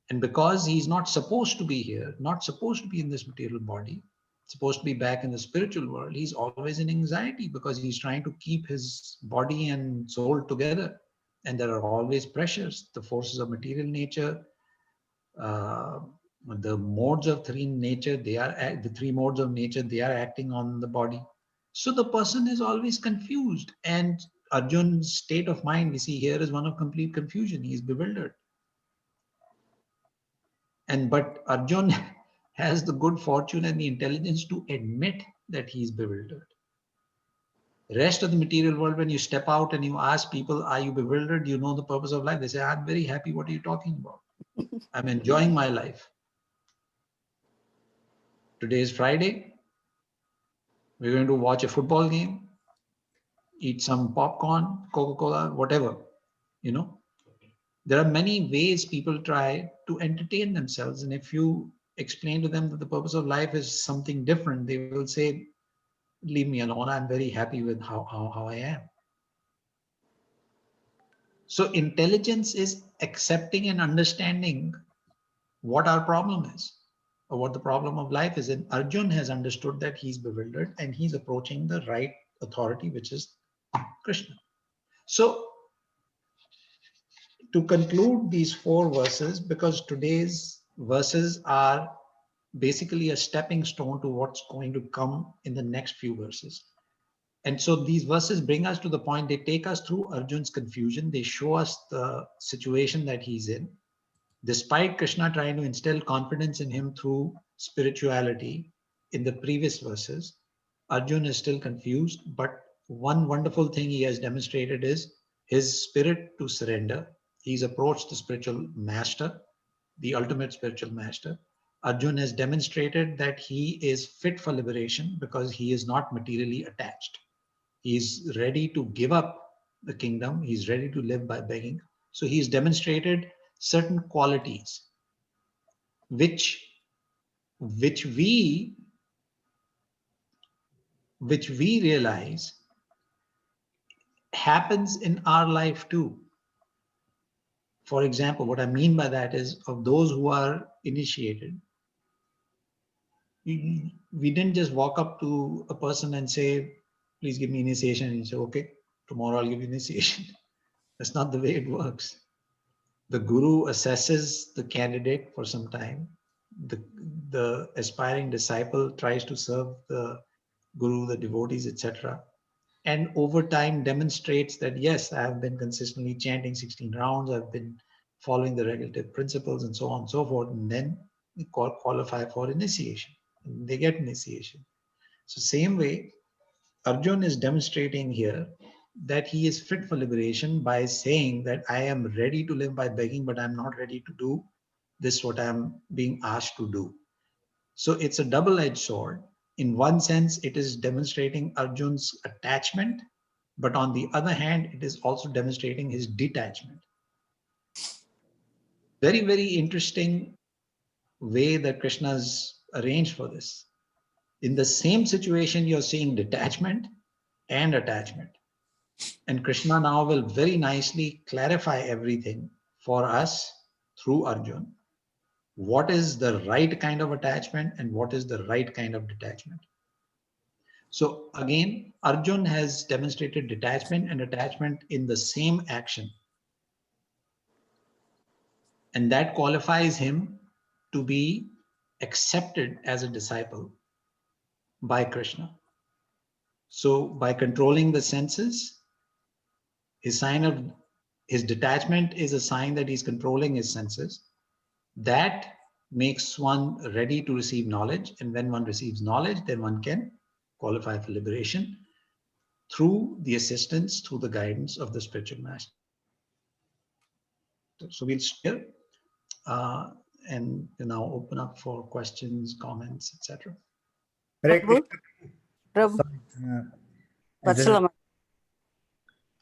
And because he's not supposed to be here, not supposed to be in this material body, supposed to be back in the spiritual world, he's always in anxiety because he's trying to keep his body and soul together. And there are always pressures, the forces of material nature, the modes of three nature, the three modes of nature, they are acting on the body. So the person is always confused. And Arjun's state of mind we see here is one of complete confusion. He is bewildered. But Arjun has the good fortune and the intelligence to admit that he is bewildered. The rest of the material world, when you step out and you ask people, are you bewildered? Do you know the purpose of life? They say, I'm very happy. What are you talking about? I'm enjoying my life. Today is Friday. We're going to watch a football game, eat some popcorn, Coca-Cola, whatever, you know. There are many ways people try to entertain themselves. And if you explain to them that the purpose of life is something different, they will say, leave me alone. I'm very happy with how I am. So intelligence is accepting and understanding what our problem is or what the problem of life is. And Arjun has understood that he's bewildered and he's approaching the right authority, which is Krishna. So to conclude these 4 verses, because today's verses are basically a stepping stone to what's going to come in the next few verses. And so these verses bring us to the point, they take us through Arjun's confusion. They show us the situation that he's in. Despite Krishna trying to instill confidence in him through spirituality in the previous verses, Arjun is still confused. But one wonderful thing he has demonstrated is his spirit to surrender. He's approached the spiritual master, the ultimate spiritual master. Arjun has demonstrated that he is fit for liberation because he is not materially attached. He's ready to give up the kingdom. He's ready to live by begging. So he's demonstrated certain qualities which we realize happens in our life too. For example, what I mean by that is of those who are initiated, we didn't just walk up to a person and say, please give me initiation. And you say, okay, tomorrow I'll give you initiation. That's not the way it works. The guru assesses the candidate for some time. The aspiring disciple tries to serve the guru, the devotees, etc. And over time demonstrates that, yes, I have been consistently chanting 16 rounds, I've been following the regulative principles and so on and so forth. And then they qualify for initiation. And they get initiation. So same way, Arjun is demonstrating here that he is fit for liberation by saying that I am ready to live by begging, but I'm not ready to do this, what I'm being asked to do. So it's a double-edged sword. In one sense, it is demonstrating Arjun's attachment, but on the other hand, it is also demonstrating his detachment. Very, very interesting way that Krishna's arranged for this. In the same situation, you're seeing detachment and attachment. And Krishna now will very nicely clarify everything for us through Arjun. What is the right kind of attachment and what is the right kind of detachment? So again, Arjun has demonstrated detachment and attachment in the same action. And that qualifies him to be accepted as a disciple by Krishna. So by controlling the senses, his detachment is a sign that he's controlling his senses. That makes one ready to receive knowledge. And when one receives knowledge, then one can qualify for liberation through the assistance, through the guidance of the spiritual master. So we'll share and now open up for questions, comments, etc. Hare Prabhu? Krishna. Prabhu? Sorry, Vatsalam.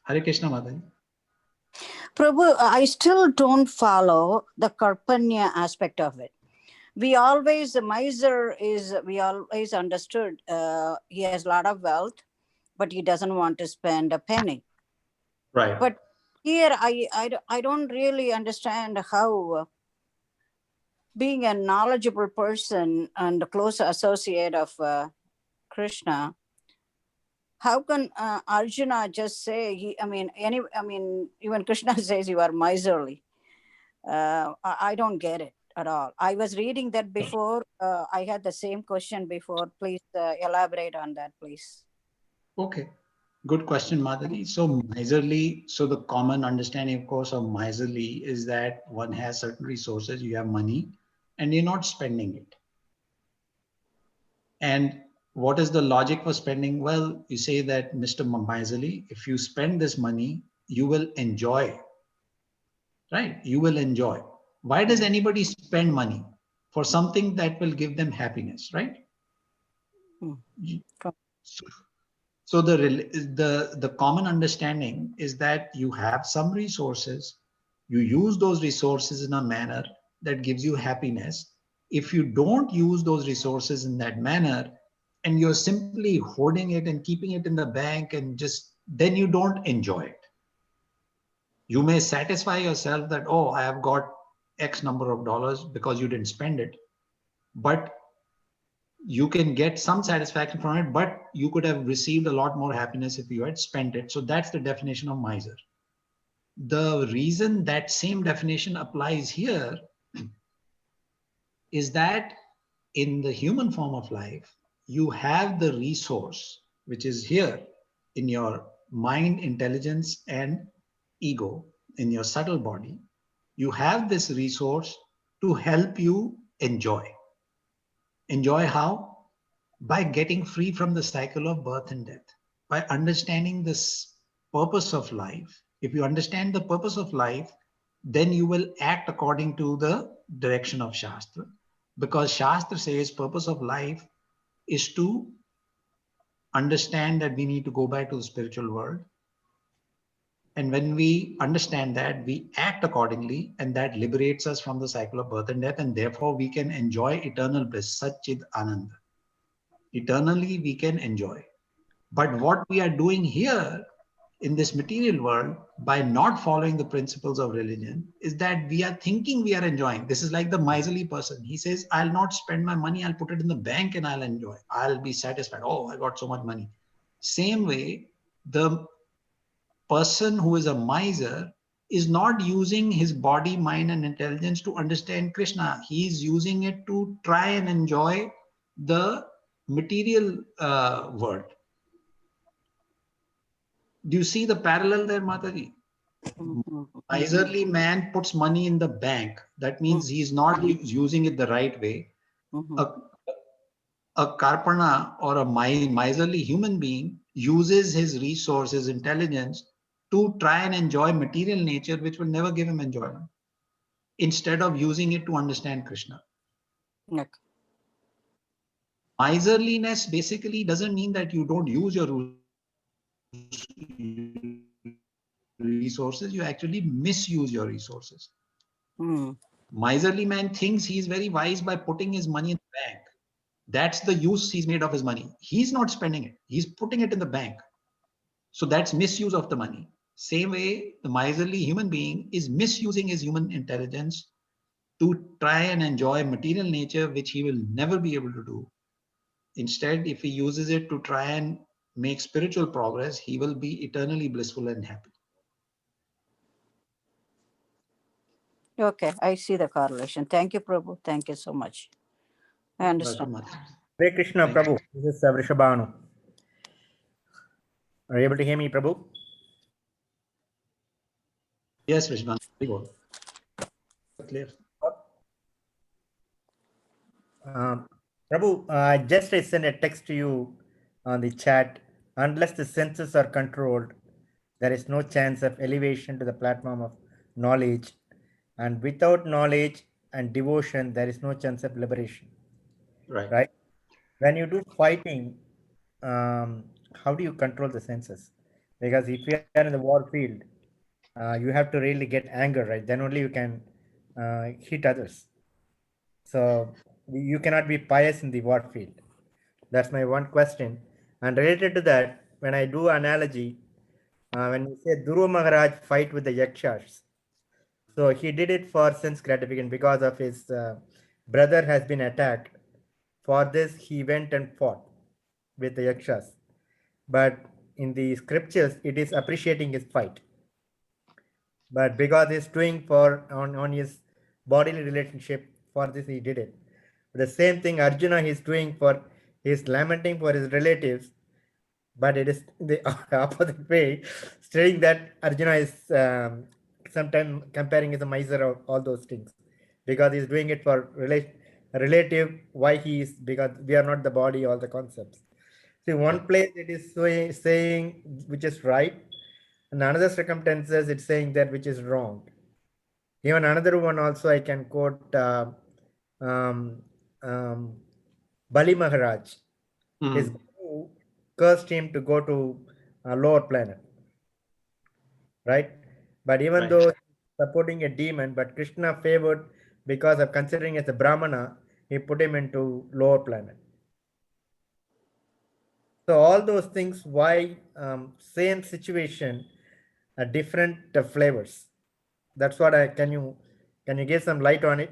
Hare Krishna, Mataji. Prabhu, I still don't follow the Karpanya aspect of it. We always understood he has a lot of wealth, but he doesn't want to spend a penny. Right. But here I don't really understand how being a knowledgeable person and a close associate of Krishna, how can Arjuna just say even Krishna says you are miserly. I don't get it at all. I was reading that before. I had the same question before. Please elaborate on that, please. Okay. Good question, Madhuri. So miserly, so the common understanding, of course, of miserly is that one has certain resources, you have money, and you're not spending it. And what is the logic for spending? Well, you say that, Mr. Miserly, if you spend this money, you will enjoy, right? You will enjoy. Why does anybody spend money? For something that will give them happiness, right? So the common understanding is that you have some resources, you use those resources in a manner that gives you happiness. If you don't use those resources in that manner, and you're simply hoarding it and keeping it in the bank and then you don't enjoy it. You may satisfy yourself that, oh, I have got X number of dollars because you didn't spend it, but you can get some satisfaction from it, but you could have received a lot more happiness if you had spent it. So that's the definition of miser. The reason that same definition applies here is that in the human form of life, you have the resource, which is here in your mind, intelligence, and ego, in your subtle body. You have this resource to help you enjoy. Enjoy how? By getting free from the cycle of birth and death, by understanding this purpose of life. If you understand the purpose of life, then you will act according to the direction of Shastra, because Shastra says purpose of life is to understand that we need to go back to the spiritual world. And when we understand that, we act accordingly, and that liberates us from the cycle of birth and death, and therefore we can enjoy eternal bliss, Satchid Ananda. Eternally we can enjoy. But what we are doing here in this material world by not following the principles of religion is that we are thinking we are enjoying. This is like the miserly person. He says, I'll not spend my money, I'll put it in the bank and I'll enjoy. I'll be satisfied. Oh, I got so much money. Same way, the person who is a miser is not using his body, mind, and intelligence to understand Krishna. He is using it to try and enjoy the material world. Do you see the parallel there, Mataji? Miserly man puts money in the bank. That means he's not using it the right way. A karpana or a miserly human being uses his resources, intelligence to try and enjoy material nature, which will never give him enjoyment, instead of using it to understand Krishna. Okay. Miserliness basically doesn't mean that you don't use your resources, you actually misuse your resources. Miserly man thinks he's very wise by putting his money in the bank. That's the use he's made of his money. He's not spending it, he's putting it in the bank. So that's misuse of the money. Same way, the miserly human being is misusing his human intelligence to try and enjoy material nature, which he will never be able to do. Instead, if he uses it to try and make spiritual progress, he will be eternally blissful and happy. Okay, I see the correlation. Thank you, Prabhu. Thank you so much. I understand. Hare Krishna, Thank you. Prabhu. This is Vrishabhanu. Are you able to hear me, Prabhu? Yes, Vishwan. Very good. Clear. Prabhu, just I sent a text to you on the chat. Unless the senses are controlled, there is no chance of elevation to the platform of knowledge. And without knowledge and devotion, there is no chance of liberation. Right. Right? When you do fighting, how do you control the senses? Because if you are in the war field, you have to really get anger, right? Then only you can hit others. So you cannot be pious in the war field. That's my one question. And related to that, when I do analogy, when you say Dhruva Maharaj fight with the Yakshas, so he did it for sense gratification because of his brother has been attacked. For this, he went and fought with the Yakshas. But in the scriptures, it is appreciating his fight. But because he's doing for on his bodily relationship, for this he did it. The same thing Arjuna is doing for, he's lamenting for his relatives, but it is the opposite way, stating that Arjuna is sometimes comparing as a miser or all those things, because he's doing it for relative, why he is, because we are not the body, all the concepts. See, one place it is saying which is right, and another circumstances it's saying that which is wrong. Even another one also I can quote um, Bali Maharaj. His guru cursed him to go to a lower planet, right? But even though he's supporting a demon, but Krishna favored because of considering as a Brahmana, he put him into lower planet. So all those things, why same situation, different flavors. That's what can you give some light on it?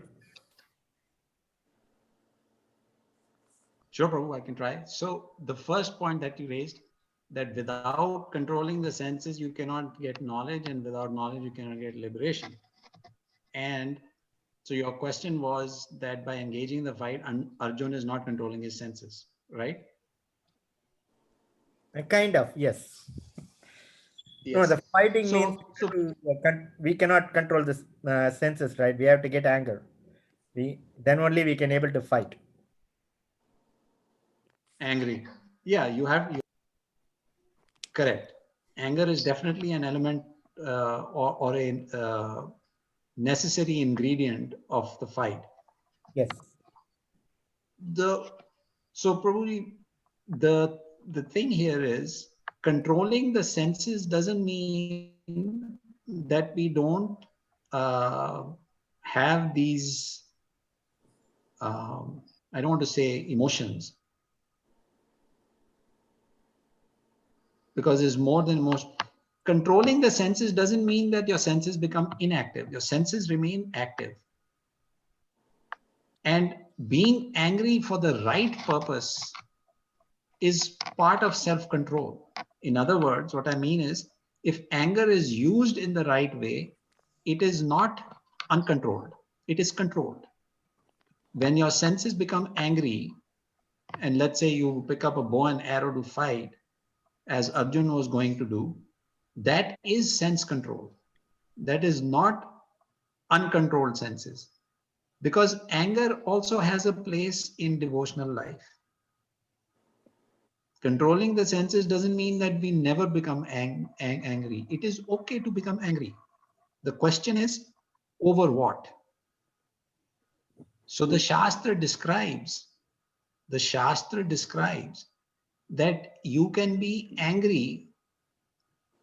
Sure, Prabhu, I can try. So the first point that you raised, that without controlling the senses, you cannot get knowledge, and without knowledge, you cannot get liberation. And so your question was that by engaging the fight, Arjuna is not controlling his senses, right? Kind of, yes. Yes. No, the fighting means we cannot control the senses, right? We have to get anger. Then only we can able to fight. Angry. Yeah, you have. Correct. Anger is definitely an element or a necessary ingredient of the fight. Yes. So probably the thing here is controlling the senses doesn't mean that we don't have these I don't want to say emotions, because it's more than most. Controlling the senses doesn't mean that your senses become inactive. Your senses remain active. And being angry for the right purpose is part of self-control. In other words, what I mean is, if anger is used in the right way, it is not uncontrolled, it is controlled. When your senses become angry, and let's say you pick up a bow and arrow to fight, as Arjun was going to do, that is sense control. That is not uncontrolled senses. Because anger also has a place in devotional life. Controlling the senses doesn't mean that we never become angry. It is okay to become angry. The question is, over what? So the Shastra describes that you can be angry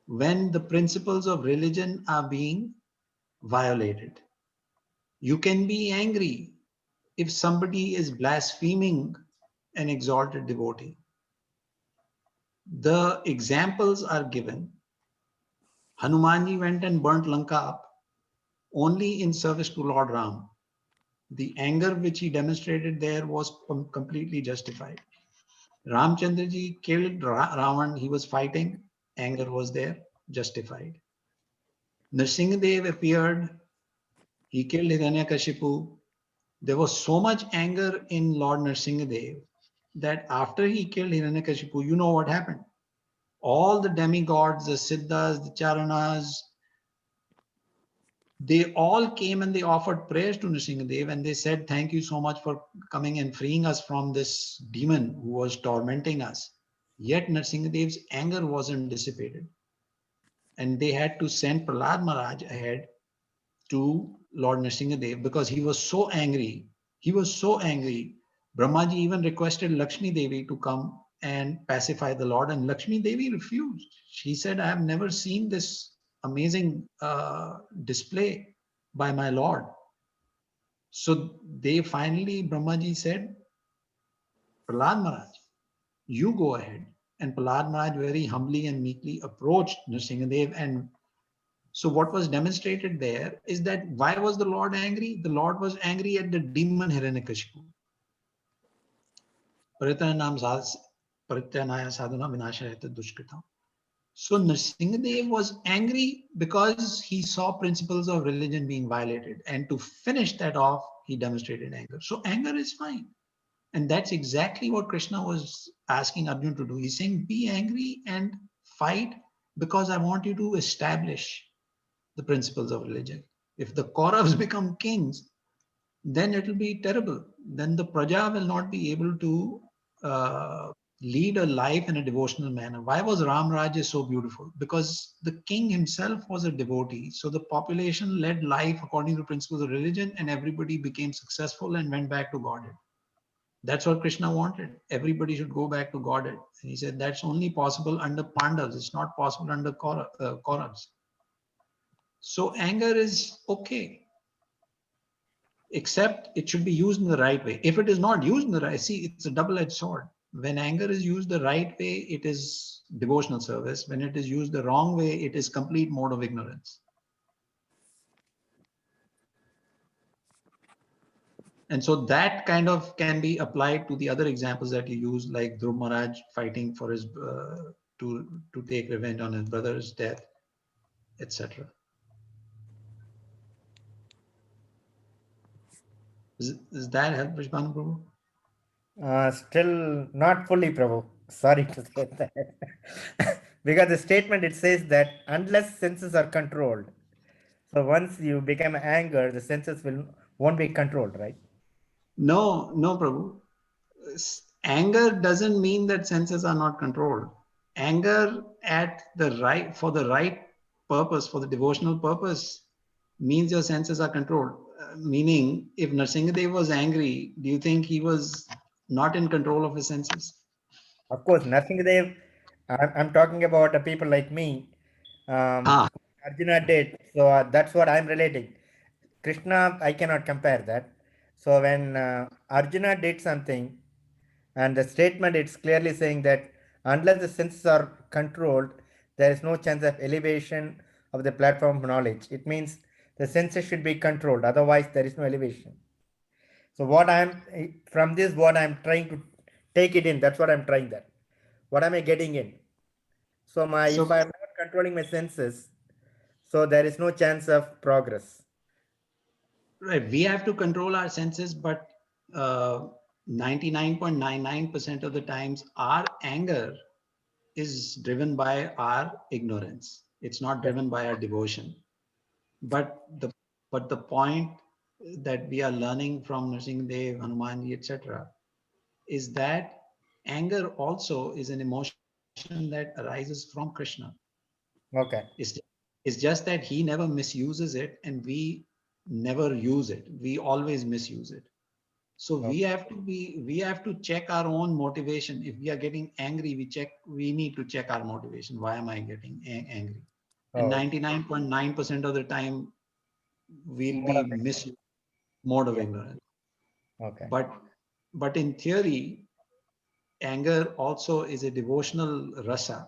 when the principles of religion are being violated. You can be angry if somebody is blaspheming an exalted devotee. The examples are given. Hanumanji went and burnt Lanka up only in service to Lord Ram. The anger which he demonstrated there was completely justified. Ramchandraji killed Ravan, he was fighting, anger was there, justified. Nrsimhadev appeared, he killed Hiranyakashipu. There was so much anger in Lord Nrsimhadev that after he killed Hiranyakashipu, you know what happened? All the demigods, the Siddhas, the Charanas, they all came and they offered prayers to Nrsimhadev and they said, thank you so much for coming and freeing us from this demon who was tormenting us. Yet Nrsimhadev's anger wasn't dissipated. And they had to send Prahlad Maharaj ahead to Lord Nrsimhadev because he was so angry. He was so angry. Brahmaji even requested Lakshmi Devi to come and pacify the Lord, and Lakshmi Devi refused. She said, I have never seen this amazing display by my Lord. So they finally, Brahmaji said, Prahlad Maharaj, you go ahead. And Prahlad Maharaj very humbly and meekly approached Nrsimhadev. And so what was demonstrated there is that why was the Lord angry? The Lord was angry at the demon Hiranyakashipu. Parityanaya sadhana vinashayata dushkritam. So Nrsimhadev was angry because he saw principles of religion being violated. And to finish that off, he demonstrated anger. So anger is fine. And that's exactly what Krishna was asking Arjuna to do. He's saying, be angry and fight because I want you to establish the principles of religion. If the Kauravas become kings, then it will be terrible. Then the Praja will not be able to lead a life in a devotional manner. Why was Ram Rajya so beautiful? Because the king himself was a devotee. So the population led life according to principles of religion and everybody became successful and went back to Godhead. That's what Krishna wanted. Everybody should go back to Godhead. And he said that's only possible under Pandavas. It's not possible under Kauravas. So anger is okay, except it should be used in the right way. If it is not used in the right, see, it's a double-edged sword. When anger is used the right way, it is devotional service. When it is used the wrong way, it is complete mode of ignorance. And so that kind of can be applied to the other examples that you use, like Dhruv Maharaj fighting for his to take revenge on his brother's death, etc. Does that help, Vishbhanu Prabhu? Still not fully, Prabhu. Sorry to say that. Because the statement it says that unless senses are controlled, so once you become anger, the senses won't be controlled, right? No, Prabhu. Anger doesn't mean that senses are not controlled. Anger for the right purpose, for the devotional purpose, means your senses are controlled. Meaning, if Nrsimhadev was angry, do you think he was not in control of his senses? Of course, Nrsimhadev, I'm talking about people like me. Arjuna did. So that's what I'm relating. Krishna, I cannot compare that. So when Arjuna did something, and the statement it's clearly saying that unless the senses are controlled, there is no chance of elevation of the platform of knowledge. It means the senses should be controlled, otherwise there is no elevation. So what I'm from this, what I'm trying to take it in, that's what I'm trying that. What am I getting in? So if I'm not controlling my senses, so there is no chance of progress. Right, we have to control our senses, but 99.99% of the times our anger is driven by our ignorance. It's not driven by our devotion. But the point that we are learning from Nrsimhadev, Hanumanji, etc., is that anger also is an emotion that arises from Krishna. Okay. It's just that he never misuses it and we never use it. We always misuse it. So we have to check our own motivation. If we are getting angry, we need to check our motivation. Why am I getting angry? And 99.9% of the time we'll be mode of ignorance. Okay. But in theory, anger also is a devotional rasa.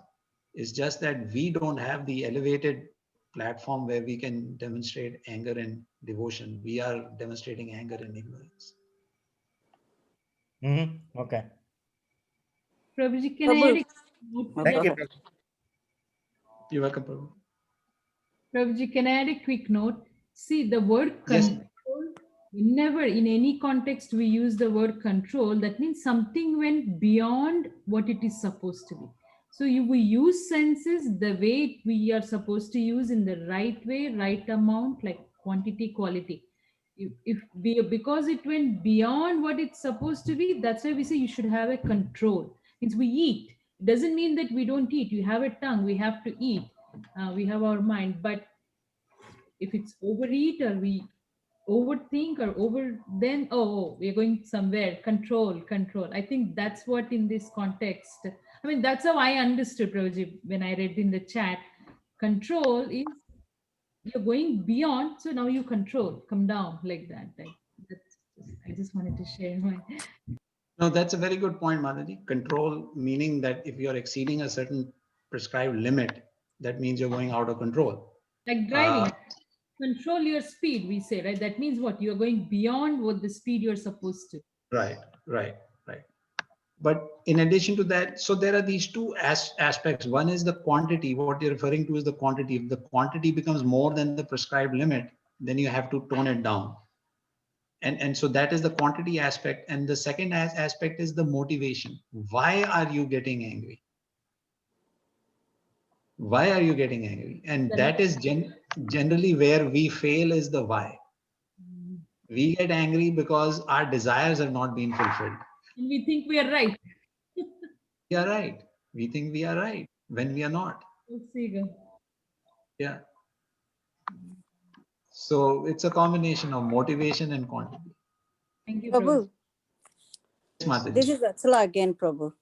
It's just that we don't have the elevated platform where we can demonstrate anger and devotion. We are demonstrating anger and ignorance. Okay. Prabhuji, can I add a note to Thank that? you, Prabhu. You're welcome, Prabhu. Prabhuji, can I add a quick note? See, the word control, whenever in any context we use the word control, that means something went beyond what it is supposed to be. So we use senses the way we are supposed to use in the right way, right amount, like quantity, quality. Because it went beyond what it's supposed to be, that's why we say you should have a control. Means we eat. It doesn't mean that we don't eat. You have a tongue, we have to eat. We have our mind, but if it's overeat or we overthink or then we're going somewhere, control. I think that's what in this context, I mean, that's how I understood, Prabhuji, when I read in the chat. Control is you're going beyond, so now you control, come down, like that. I just wanted to share my. No, that's a very good point, Madhaji. Control, meaning that if you're exceeding a certain prescribed limit, that means you're going out of control. Like driving, control your speed, we say, right? That means what? You're going beyond what the speed you're supposed to. Right. But in addition to that, so there are these two aspects. One is the quantity. What you're referring to is the quantity. If the quantity becomes more than the prescribed limit, then you have to tone it down. And so that is the quantity aspect. And the second aspect is the motivation. Why are you getting angry? Why are you getting angry? And that is generally where we fail, is the why. We get angry because our desires have not been fulfilled. And we think we are right. We are right. We think we are right when we are not. Yeah. So it's a combination of motivation and quantity. Thank you, Prabhu. Yes, This is Atsala again, Prabhu.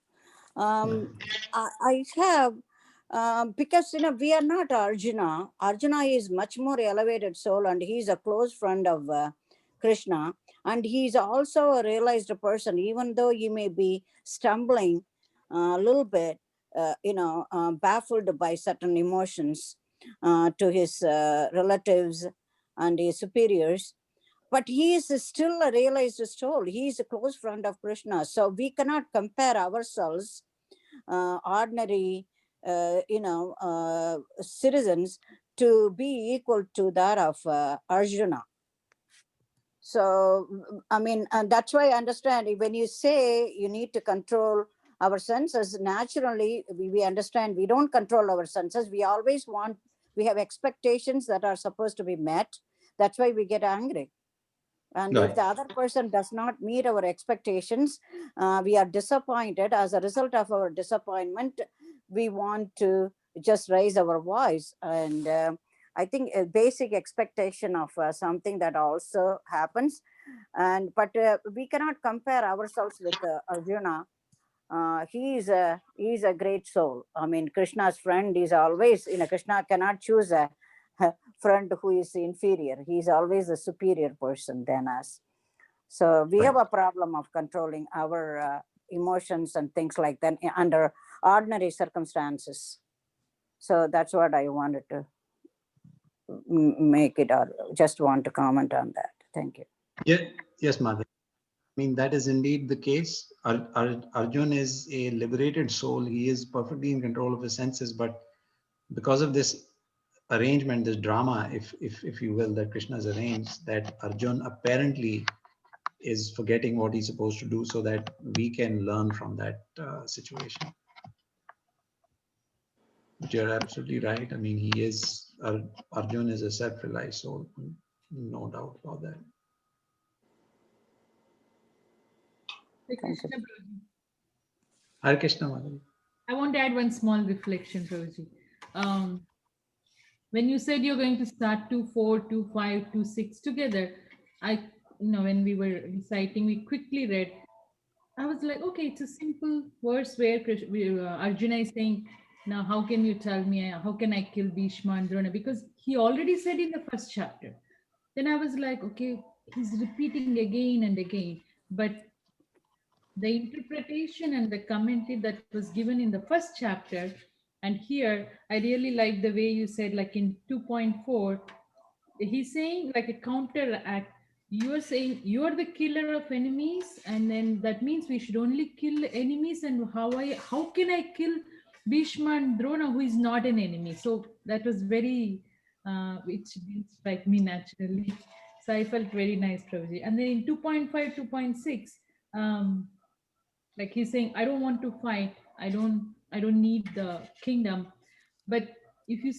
I have, because we are not Arjuna. Arjuna is much more elevated soul, and he is a close friend of Krishna, and he is also a realized person. Even though he may be stumbling a little bit, baffled by certain emotions to his relatives and his superiors, but he is still a realized soul. He is a close friend of Krishna. So we cannot compare ourselves, ordinary, citizens, to be equal to that of Arjuna. So, I mean, and that's why I understand when you say you need to control our senses, naturally, we understand we don't control our senses. We always we have expectations that are supposed to be met. That's why we get angry. And if the other person does not meet our expectations, we are disappointed. As a result of our disappointment, we want to just raise our voice. And I think a basic expectation of something that also happens. But we cannot compare ourselves with Arjuna. He is a great soul. I mean, Krishna's friend is always, Krishna cannot choose a friend who is inferior. He is always a superior person than us. So we have a problem of controlling our emotions and things like that under ordinary circumstances. So that's what I wanted to make it, or just want to comment on that. Thank you. Yeah, yes, Mother. I mean, that is indeed the case. Arjun is a liberated soul. He is perfectly in control of his senses, but because of this arrangement, this drama, if you will, that Krishna has arranged, that Arjun apparently is forgetting what he's supposed to do, so that we can learn from that situation. But you're absolutely right. I mean, he is, Arjun is a self-realized soul, no doubt about that. Krishna, Prabhuji. Hare Krishna, Madhavi. I want to add one small reflection, Prabhuji. When you said you're going to start 2-4, 2-5, 2-6 together, when we were reciting, we quickly read. I was like, okay, it's a simple verse where Arjuna is saying, now how can you tell me, how can I kill Bhishma and Drona? Because he already said in the first chapter. Then I was like, okay, he's repeating again and again. But the interpretation and the commentary that was given in the first chapter, and here I really like the way you said, like in 2.4, he's saying like a counteract. You are saying you are the killer of enemies, and then that means we should only kill enemies. And how can I kill Bhishma and Drona, who is not an enemy? So that was very, which didn't strike me naturally. So I felt very nice, Prabhuji. And then in 2.5, 2.6, like he's saying, I don't want to fight. I don't need the kingdom. But if you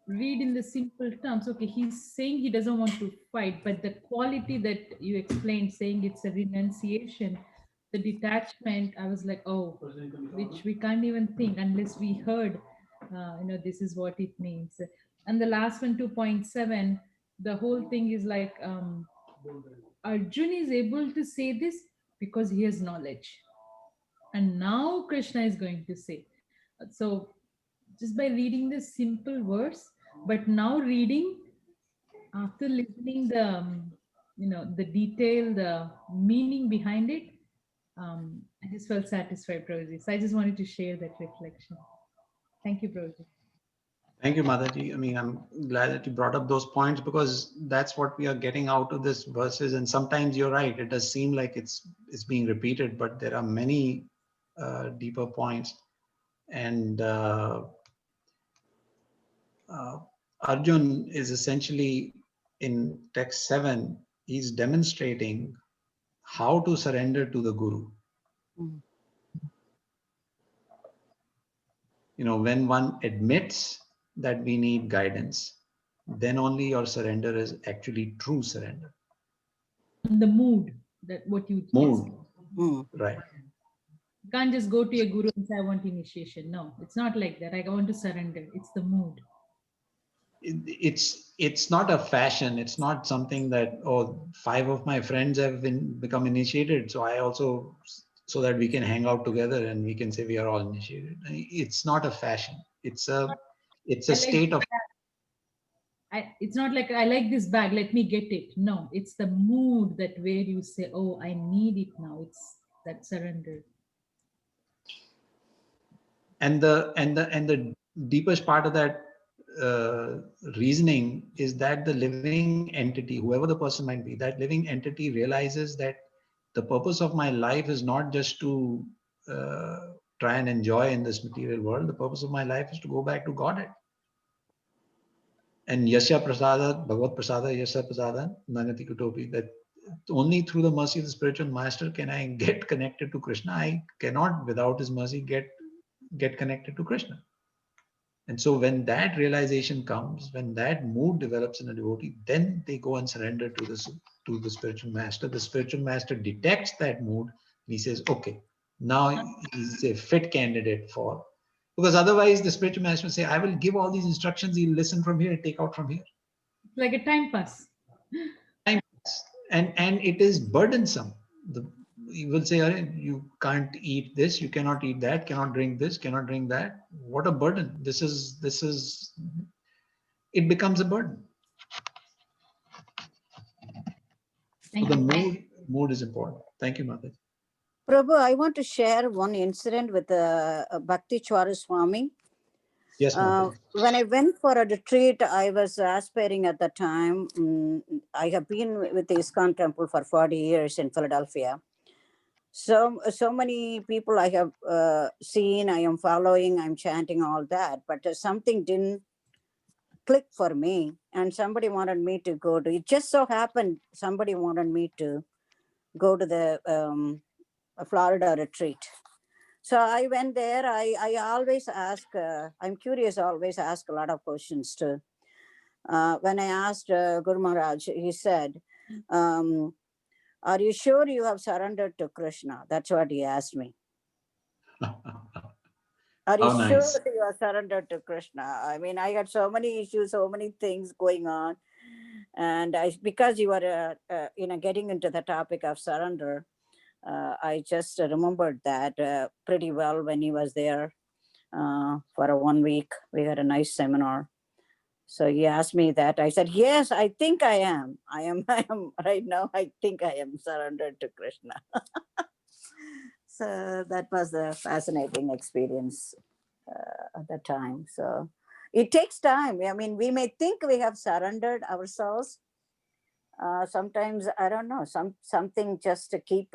read in the simple terms, okay, he's saying he doesn't want to fight, but the quality that you explained, saying it's a renunciation, the detachment, I was like, oh, which we can't even think unless we heard, this is what it means. And the last one, 2.7, the whole thing is like, Arjun is able to say this because he has knowledge. And now Krishna is going to say. So just by reading this simple verse, but now reading, after listening the detail, the meaning behind it, I just felt satisfied, Prabhuji. So I just wanted to share that reflection. Thank you, Prabhuji. Thank you, Mataji. I mean, I'm glad that you brought up those points, because that's what we are getting out of this verses. And sometimes you're right, it does seem like it's being repeated, but there are many deeper points. And Arjun is essentially, in text 7, he's demonstrating how to surrender to the Guru. When one admits that we need guidance, then only your surrender is actually true surrender. The mood, that what you mood, right? You can't just go to a guru and say, I want initiation. No, it's not like that. I want to surrender. It's the mood. It's not a fashion. It's not something that, 5 of my friends have become initiated, so I also, so that we can hang out together and we can say we are all initiated. It's not a fashion. It's a state of. It's not like I like this bag, let me get it. No, it's the mood that where you say, oh, I need it now. It's that surrender. And the deepest part of that reasoning is that the living entity, whoever the person might be, that living entity realizes that the purpose of my life is not just to try and enjoy in this material world. The purpose of my life is to go back to Godhead. And Yasya Prasada, Bhagavad Prasada, Yasya Prasada, Nagati Kutopi, that only through the mercy of the spiritual master can I get connected to Krishna. I cannot, without his mercy, get connected to Krishna. And so when that realization comes, when that mood develops in a devotee, then they go and surrender to the spiritual master. The spiritual master detects that mood and he says, okay, now he's a fit candidate for. Because otherwise the spiritual master will say, I will give all these instructions, he'll listen from here and take out from here. It's like a time pass. Time pass. And it is burdensome. You will say, you can't eat this, you cannot eat that, cannot drink this, cannot drink that. What a burden. This is, it becomes a burden. So the mood is important. Thank you, Mataji. Prabhu, I want to share one incident with Bhakti Chwara Swami. Yes, Mataji. When I went for a retreat, I was aspiring at the time. I have been with the ISKCON temple for 40 years in Philadelphia. So many people I have seen, I am following, I'm chanting all that, but something didn't click for me, and somebody wanted me to go to. It just so happened somebody wanted me to go to the Florida retreat. So I went there. I always ask. I'm curious. Always ask a lot of questions too. When I asked Guru Maharaj, he said, "Are you sure you have surrendered to Krishna?" That's what he asked me. Are you How sure nice. you are surrendered to Krishna? I mean, I had so many issues, so many things going on, and because you were, getting into the topic of surrender, I just remembered that pretty well when he was there for a 1 week. We had a nice seminar. So he asked me that. I said, yes, I think I am. I am right now. I think I am surrendered to Krishna. So that was a fascinating experience at that time. So it takes time. I mean, we may think we have surrendered ourselves. Sometimes, I don't know, something just to keep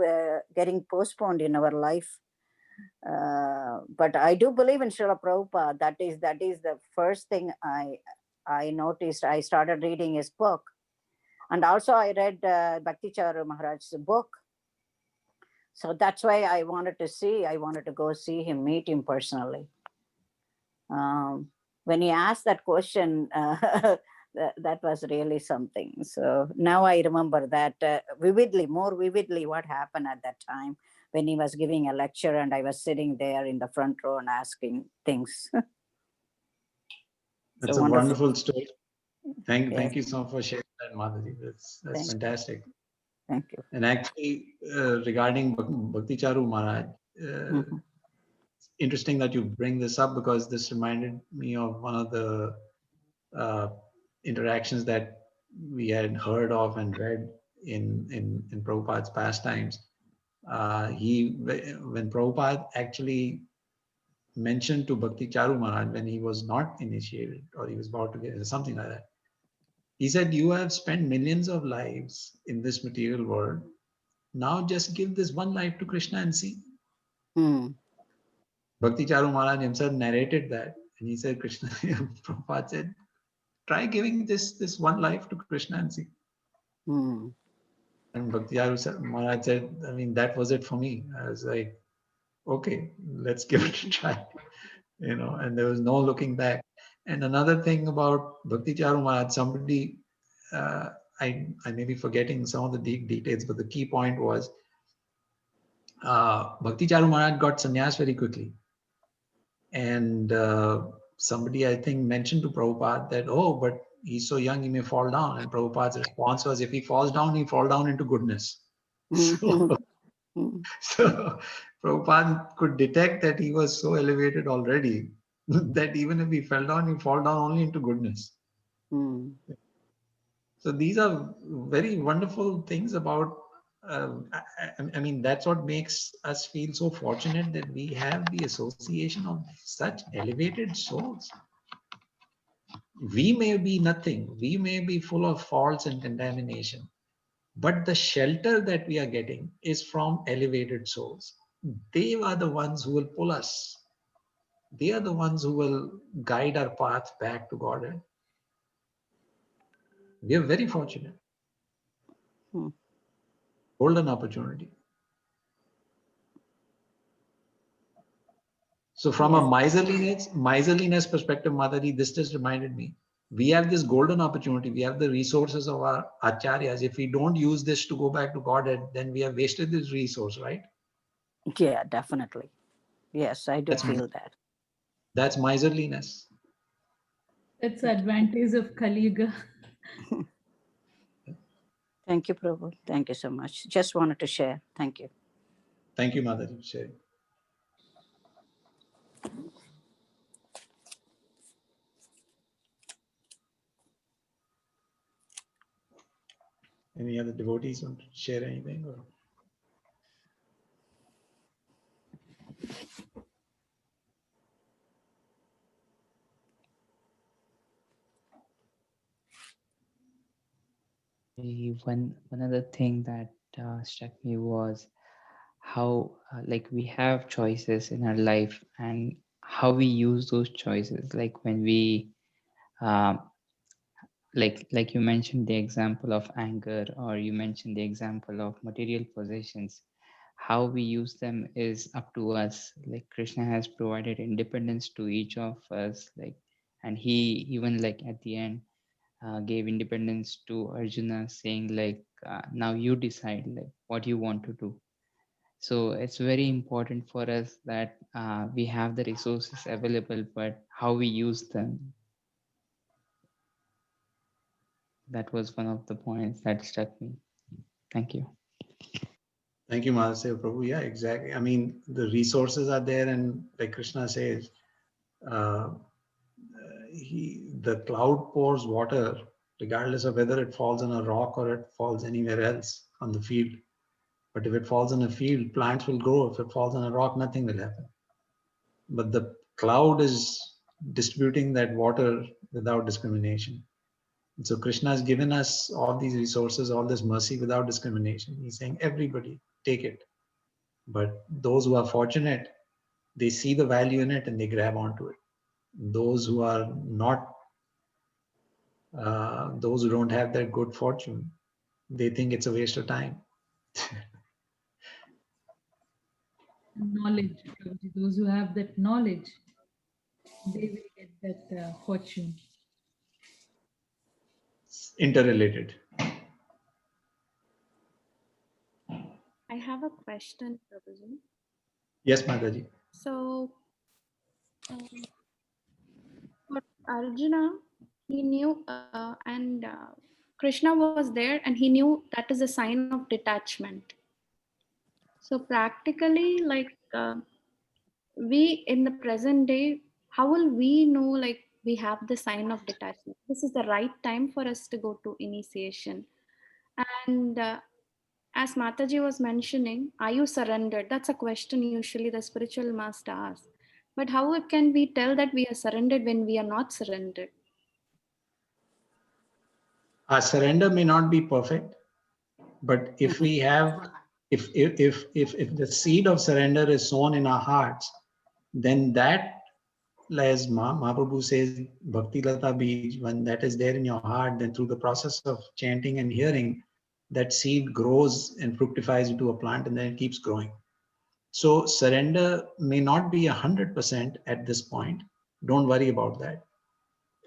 getting postponed in our life. But I do believe in Srila Prabhupada. That is the first thing I noticed. I started reading his book, and also I read Bhakti Charu Maharaj's book. So that's why I wanted to go see him, meet him personally. When he asked that question, that was really something. So now I remember that more vividly what happened at that time when he was giving a lecture and I was sitting there in the front row and asking things. That's So a wonderful. wonderful story. Thank Yes. you so much for sharing that, Madhaji. That's Thank you. fantastic. Thank you. And actually, regarding Bhakti Charu Maharaj, interesting that you bring this up because this reminded me of one of the interactions that we had heard of and read in Prabhupada's pastimes. When Prabhupada actually mentioned to Bhakti Charu Maharaj when he was not initiated or he was about to get something like that, he said, "You have spent millions of lives in this material world. Now just give this one life to Krishna and see." Bhakti Charu Maharaj himself narrated that, and he said, "Krishna," Prabhupada said, "Try giving this one life to Krishna and see." And Bhakti Charu Maharaj said, "I mean, that was it for me." I was like, "Okay, let's give it a try." And there was no looking back. And another thing about Bhakti Charu Maharaj, somebody, I may be forgetting some of the deep details, but the key point was Bhakti Charu Maharaj got sannyas very quickly. And somebody, I think, mentioned to Prabhupada that, "Oh, but he's so young, he may fall down." And Prabhupada's response was, "If he falls down, he'll fall down into goodness." So Prabhupada could detect that he was so elevated already that even if he fell down, he fall down only into goodness. So these are very wonderful things about, I mean, that's what makes us feel so fortunate that we have the association of such elevated souls. We may be nothing. We may be full of faults and contamination. But the shelter that we are getting is from elevated souls. They are the ones who will pull us. They are the ones who will guide our path back to Godhead. We are very fortunate. Golden opportunity. So from a miserliness perspective, Mataji, this just reminded me. We have this golden opportunity. We have the resources of our acharyas. If we don't use this to go back to Godhead, then we have wasted this resource, right? Yeah, definitely. Yes, I do feel that. That's miserliness. That's the advantage of Kali Yuga. Thank you, Prabhu. Thank you so much. Just wanted to share. Thank you. Thank you, Mataji, for sharing. Any other devotees want to share anything? Or? One other thing that struck me was how like we have choices in our life and how we use those choices. Like when we uh, like you mentioned the example of anger, or you mentioned the example of material possessions. How we use them is up to us. Like Krishna has provided independence to each of us, like, and he even like at the end gave independence to Arjuna, saying like, now you decide like what you want to do. So it's very important for us that we have the resources available, but how we use them. That was one of the points that struck me. Thank you. Thank you, Mahasaya Prabhu. Yeah, exactly. I mean, the resources are there, and like Krishna says, uh, the cloud pours water, regardless of whether it falls on a rock or it falls anywhere else on the field. But if it falls on a field, plants will grow. If it falls on a rock, nothing will happen. But the cloud is distributing that water without discrimination. And so Krishna has given us all these resources, all this mercy without discrimination. He's saying, everybody, take it. But those who are fortunate, they see the value in it and they grab onto it. Those who are not, those who don't have that good fortune, they think it's a waste of time. Knowledge, Prabhuji. Those who have that knowledge, they will get that fortune. It's interrelated. I have a question, Prabhuji. Yes, Mataji. So, for Arjuna, he knew, and Krishna was there, and he knew that is a sign of detachment. So, practically, like we in the present day, how will we know like we have the sign of detachment? This is the right time for us to go to initiation. And as Mataji was mentioning, are you surrendered? That's a question usually the spiritual master asks. But how can we tell that we are surrendered when we are not surrendered? Our surrender may not be perfect, but if we have, if the seed of surrender is sown in our hearts, then that, as Mahaprabhu says, Bhakti Lata Bij, when that is there in your heart, then through the process of chanting and hearing, that seed grows and fructifies into a plant, and then it keeps growing. So surrender may not be 100% at this point. Don't worry about that.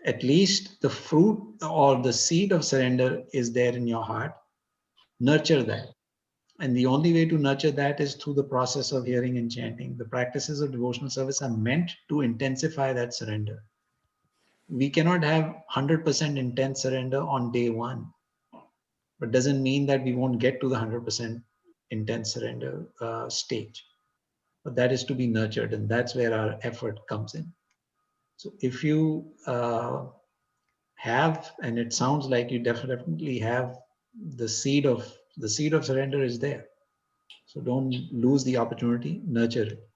At least the fruit or the seed of surrender is there in your heart. Nurture that. And the only way to nurture that is through the process of hearing and chanting. The practices of devotional service are meant to intensify that surrender. We cannot have 100% intense surrender on day one, but doesn't mean that we won't get to the 100% intense surrender stage. But that is to be nurtured, and that's where our effort comes in. So if you have, and it sounds like you definitely have, the seed of surrender is there. So don't lose the opportunity, nurture it.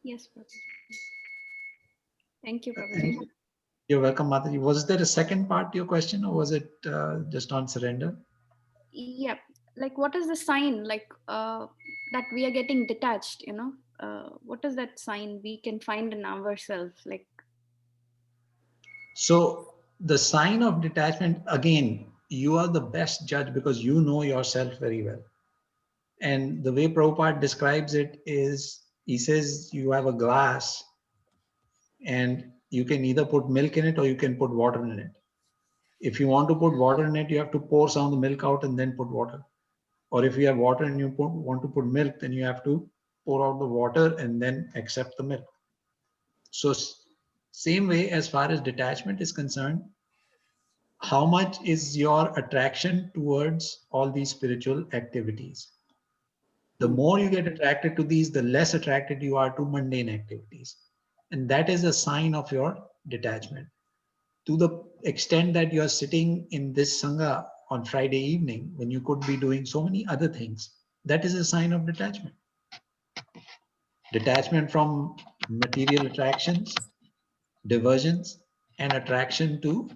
Yes, Prabhuji. Thank you, Prabhuji. You're welcome, Mataji. Was there a second part to your question, or was it just on surrender? Yeah, like what is the sign like that we are getting detached, you know? What is that sign we can find in ourselves? Like, So the sign of detachment, again, you are the best judge because you know yourself very well. And the way Prabhupada describes it is, he says you have a glass and you can either put milk in it or you can put water in it. If you want to put water in it, you have to pour some of the milk out and then put water. Or if you have water and you want to put milk, then you have to pour out the water and then accept the milk. So same way as far as detachment is concerned, how much is your attraction towards all these spiritual activities? The more you get attracted to these, the less attracted you are to mundane activities. And that is a sign of your detachment. To the extent that you are sitting in this Sangha on Friday evening, when you could be doing so many other things, that is a sign of detachment. Detachment from material attractions, diversions, and attraction to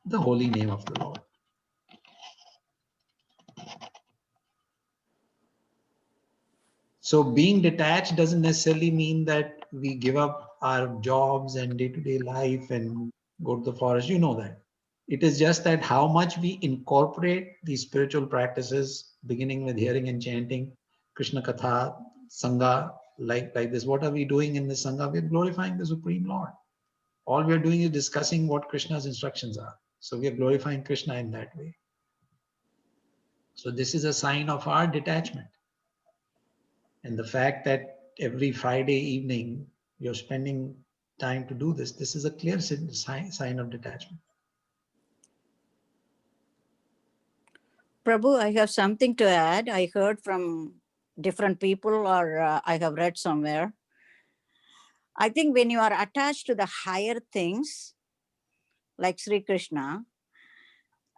the holy name of the Lord. So being detached doesn't necessarily mean that we give up our jobs and day-to-day life and go to the forest. You know that. It is just that how much we incorporate these spiritual practices, beginning with hearing and chanting, Krishna Katha, Sangha, like this. What are we doing in the Sangha? We're glorifying the Supreme Lord. All we are doing is discussing what Krishna's instructions are. So we are glorifying Krishna in that way. So this is a sign of our detachment. And the fact that every Friday evening you're spending time to do this, this is a clear sign of detachment. Prabhu, I have something to add. I heard from different people, or I have read somewhere. I think when you are attached to the higher things, like Sri Krishna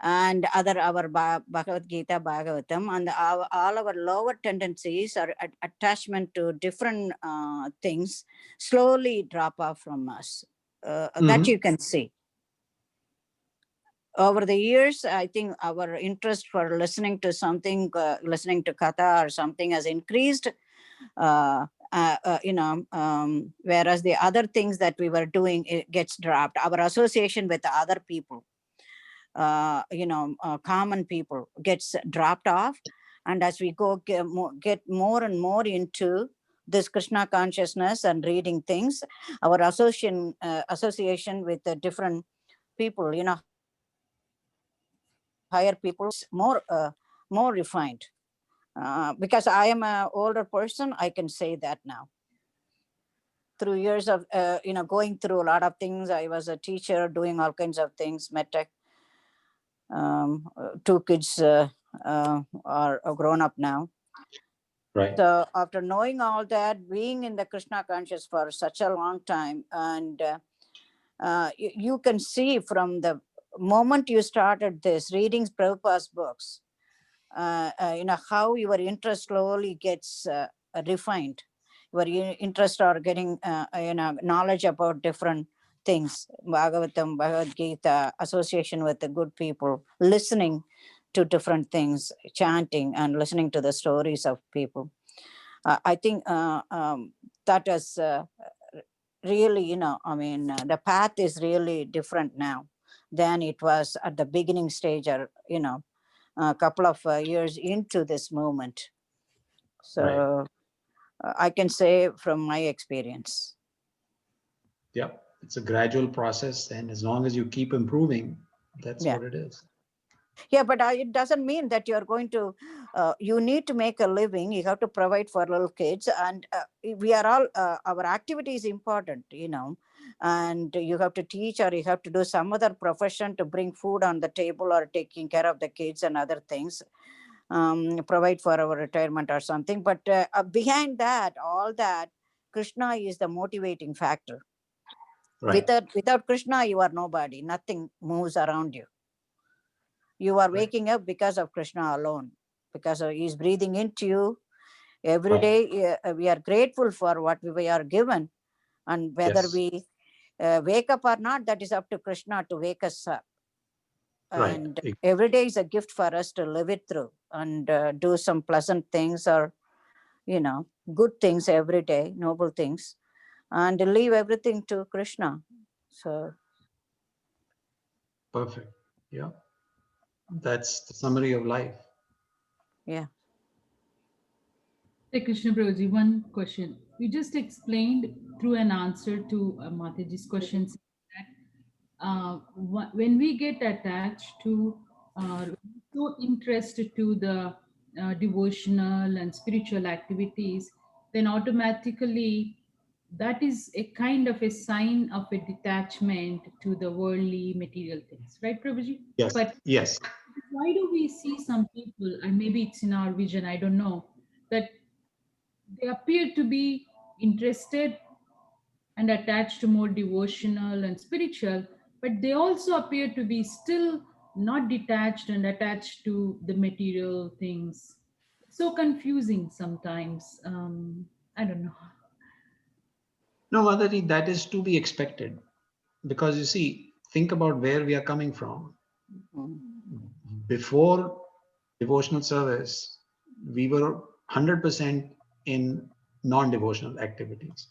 and other our Bhagavad Gita, Bhagavatam, and all our lower tendencies or attachment to different things slowly drop off from us. That you can see. Over the years, I think our interest for listening to something, listening to Katha or something has increased. Whereas the other things that we were doing, it gets dropped. Our association with other people, common people, gets dropped off. And as we get more and more into this Krishna consciousness and reading things, our association with the different people, higher people, more refined. Because I am an older person, I can say that now. Through years of going through a lot of things, I was a teacher doing all kinds of things. Met two kids are grown up now. Right. So after knowing all that, being in the Krishna conscious for such a long time, and you can see from the moment you started this reading Prabhupada's books, how your interest slowly gets refined. Your interest or getting knowledge about different things, Bhagavatam, Bhagavad Gita, association with the good people, listening to different things, chanting and listening to the stories of people. I think that is really, the path is really different now than it was at the beginning stage, or, a couple of years into this movement. So I can say from my experience. Yeah, it's a gradual process, and as long as you keep improving, that's what it is. Yeah, but it doesn't mean that you're going to, you need to make a living, you have to provide for little kids, and we are all, our activity is important, and you have to teach, or you have to do some other profession to bring food on the table, or taking care of the kids and other things, provide for our retirement or something. But behind that, all that, Krishna is the motivating factor. Right. Without Krishna, you are nobody. Nothing moves around you. You are waking up because of Krishna alone, because he's breathing into you every day. We are grateful for what we are given, and whether we wake up or not, that is up to Krishna to wake us up. And every day is a gift for us to live it through and do some pleasant things, or good things every day, noble things, and leave everything to Krishna. So perfect. Yeah, that's the summary of life. Yeah. Hey Krishna Prabhuji, one question. You just explained through an answer to Mataji's questions that when we get attached to, so interested to the devotional and spiritual activities, then automatically that is a kind of a sign of a detachment to the worldly material things, right, Prabhuji? Yes. But yes. why do we see some people, and maybe it's in our vision, I don't know, that they appear to be interested and attached to more devotional and spiritual, but they also appear to be still not detached and attached to the material things. So confusing sometimes. I don't know. No, Madhuri, that is to be expected. Because you see, think about where we are coming from. Mm. Before devotional service, we were 100% in non-devotional activities.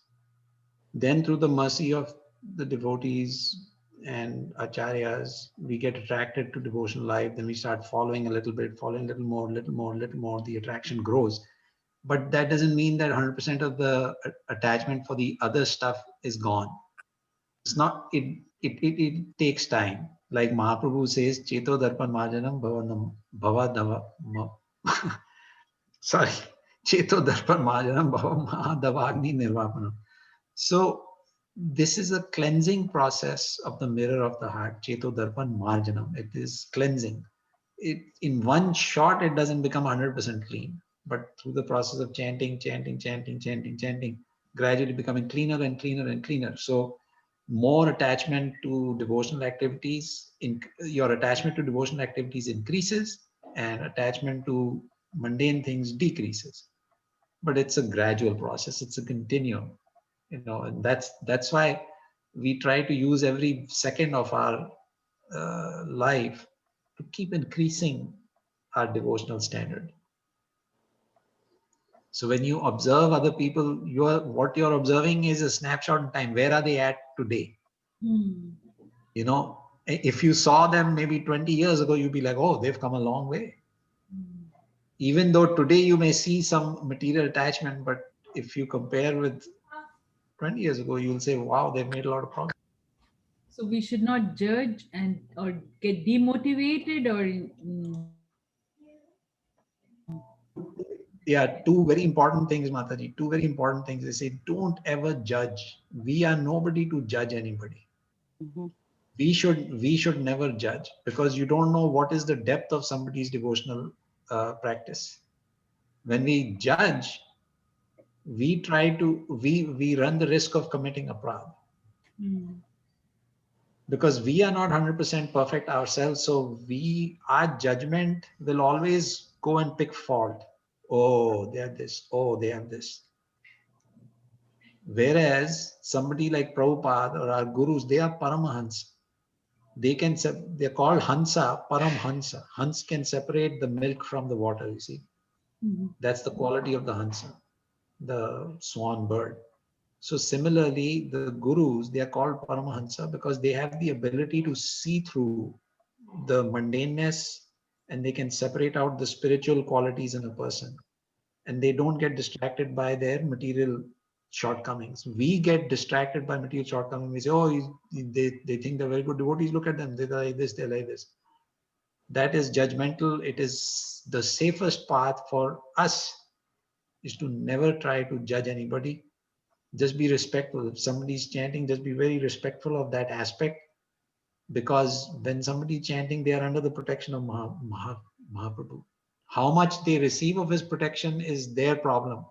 Then through the mercy of the devotees and acharyas, we get attracted to devotional life. Then we start following a little bit, following a little more, little more, little more. The attraction grows. But that doesn't mean that 100% of the attachment for the other stuff is gone. It's not, it takes time. Like Mahaprabhu says, Cheto Darpan Majanam Bhavadava. Sorry, Cheto Darpan Majanam Mahadavagni Nirvapanam. So this is a cleansing process of the mirror of the heart, Cheto Darpan Marjanam. It is cleansing. It in one shot, it doesn't become 100% clean, but through the process of chanting, gradually becoming cleaner and cleaner and cleaner. So more attachment to devotional activities, your attachment to devotional activities increases and attachment to mundane things decreases. But it's a gradual process. It's a continuum, and that's why we try to use every second of our life to keep increasing our devotional standard. So when you observe other people, what you're observing is a snapshot in time. Where are they at today? If you saw them maybe 20 years ago, you'd be like, oh, they've come a long way. Even though today you may see some material attachment, but if you compare with 20 years ago, you'll say, wow, they've made a lot of progress. So we should not judge or get demotivated Yeah, two very important things, Mataji. Two very important things. They say, don't ever judge. We are nobody to judge anybody. Mm-hmm. We should never judge, because you don't know what is the depth of somebody's devotional practice. When we judge, we run the risk of committing aparadha. Because we are not 100% perfect ourselves, so our judgment will always go and pick fault. Oh, they are this. Oh, they are this. Whereas somebody like Prabhupada or our gurus, they are Paramahans. They're called Hansa, Paramhansa. Hans can separate the milk from the water, you see. That's the quality of the Hansa, the swan bird. So similarly, the gurus, they are called Paramahansa because they have the ability to see through the mundaneness, and they can separate out the spiritual qualities in a person. And they don't get distracted by their material shortcomings. We get distracted by material shortcomings. We say, oh, they think they're very good devotees. Look at them. They're like this, they're like this. That is judgmental. It is the safest path for us is to never try to judge anybody. Just be respectful. If somebody's chanting, just be very respectful of that aspect. Because when somebody's chanting, they are under the protection of Mahaprabhu. How much they receive of his protection is their problem.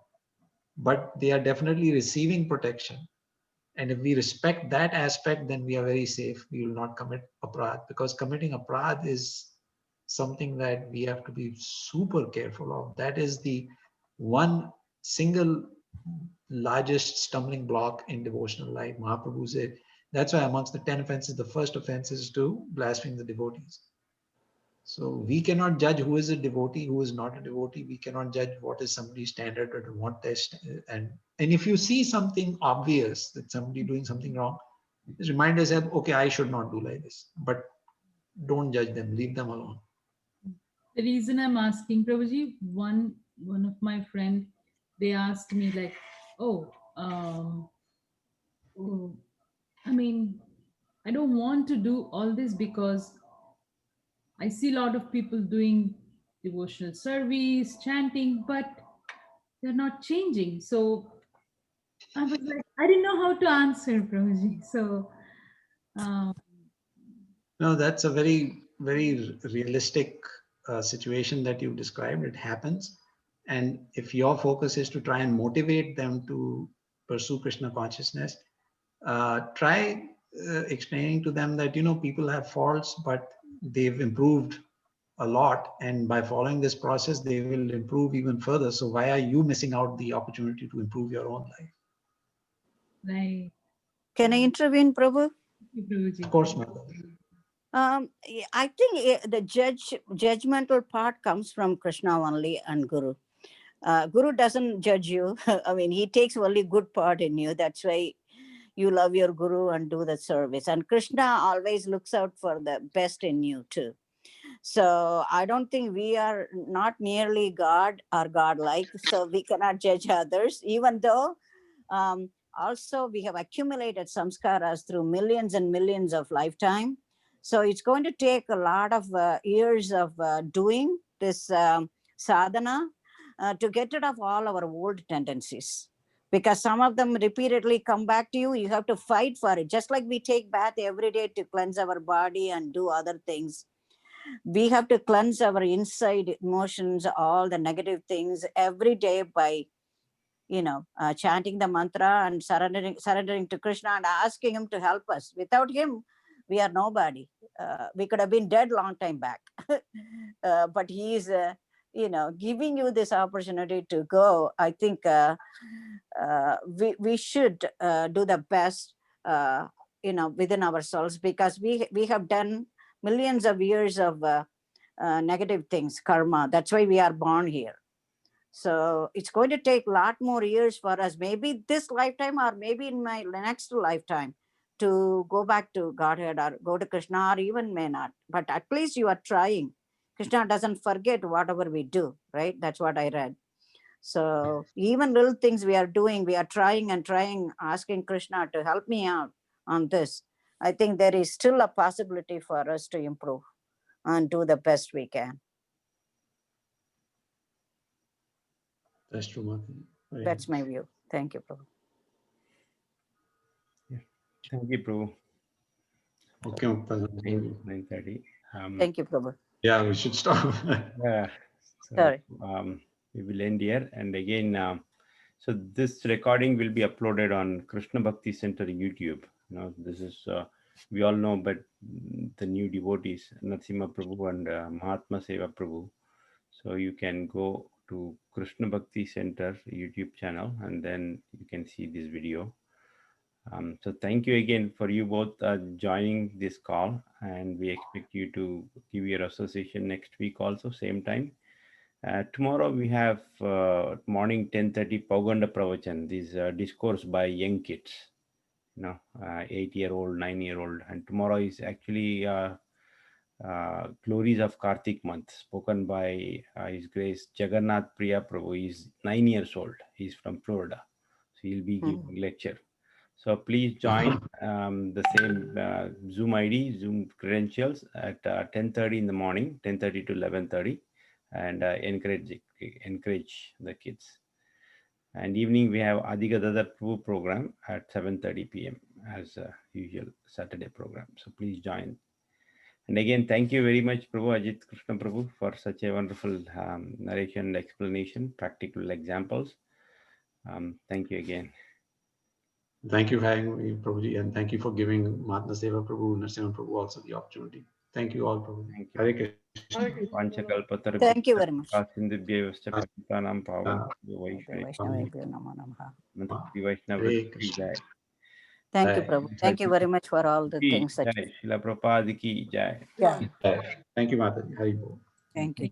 But they are definitely receiving protection. And if we respect that aspect, then we are very safe. We will not commit aparadh, because committing aparadh is something that we have to be super careful of. That is the one single largest stumbling block in devotional life. Mahaprabhu said, that's why amongst the 10 offenses, the first offense is to blaspheme the devotees. So we cannot judge who is a devotee, who is not a devotee. We cannot judge what is somebody's standard or what their and if you see something obvious that somebody doing something wrong, just remind yourself, okay, I should not do like this. But don't judge them, leave them alone. The reason I'm asking, Prabhuji, one of my friend, they asked me like, I don't want to do all this because I see a lot of people doing devotional service, chanting, but they're not changing. So I was like, I didn't know how to answer, Prabhuji. So no, that's a very, very realistic situation that you described. It happens. And if your focus is to try and motivate them to pursue Krishna consciousness, try explaining to them that, people have faults, but they've improved a lot. And by following this process, they will improve even further. So why are you missing out the opportunity to improve your own life? Right. Can I intervene, Prabhu? Of course, Mother. I think the judgmental part comes from Krishna only and Guru. Guru doesn't judge you. I mean, he takes only good part in you. That's why you love your Guru and do the service. And Krishna always looks out for the best in you too. So I don't think we are not nearly God or God-like, so we cannot judge others, even though also we have accumulated samskaras through millions and millions of lifetime. So it's going to take a lot of years of doing this sadhana to get rid of all our old tendencies. Because some of them repeatedly come back to you, you have to fight for it. Just like we take bath every day to cleanse our body and do other things, we have to cleanse our inside emotions, all the negative things every day by chanting the mantra and surrendering to Krishna and asking him to help us. Without him, we are nobody. We could have been dead long time back. But he is giving you this opportunity to go. I think we should do the best within ourselves, because we have done millions of years of negative things, karma. That's why we are born here. So it's going to take a lot more years for us, maybe this lifetime or maybe in my next lifetime, to go back to Godhead or go to Krishna, or even may not. But at least you are trying. Krishna doesn't forget whatever we do, right? That's what I read. So even little things we are doing, we are trying and trying, asking Krishna to help me out on this. I think there is still a possibility for us to improve and do the best we can. That's true, Mataji. That's my view. Thank you, Prabhu. Thank you, Prabhu. Okay, Muktaji. 9:30. Thank you, Prabhu. Yeah, we should stop. Yeah. So, Sorry. We will end here. And again, so this recording will be uploaded on Krishna Bhakti Center YouTube. This is, we all know, but the new devotees, Narasimha Prabhu and Mahatma Seva Prabhu. So you can go to Krishna Bhakti Center YouTube channel, and then you can see this video. So thank you again for you both joining this call, and we expect you to give your association next week also, same time. Tomorrow we have morning 10:30 Pauganda Pravachan, this discourse by young kids, 8-year-old, 9-year-old, and tomorrow is actually Glories of Kartik month, spoken by His Grace Jagannath Priya Prabhu. He's 9 years old. He's from Florida, so he'll be giving lecture. So please join the same Zoom ID, Zoom credentials at 10:30 in the morning, 10:30 to 11:30, and encourage the kids. And evening we have Adiga Dadar Prabhu program at 7:30 p.m. as usual Saturday program. So please join. And again, thank you very much, Prabhu, Ajit Krishna Prabhu, for such a wonderful narration and explanation, practical examples. Thank you again. Thank you for having me, Prabhuji, and thank you for giving Mahatma Seva Prabhu, Narasimha Prabhu also the opportunity. Thank you all, Prabhu. Thank you. Hare Krishna. Thank you very much. Thank you, Prabhu. Thank you very much for all the things that you... Srila Prabhupada ki jai. Yeah. Thank you, Mataji. Hari Bol. Thank you.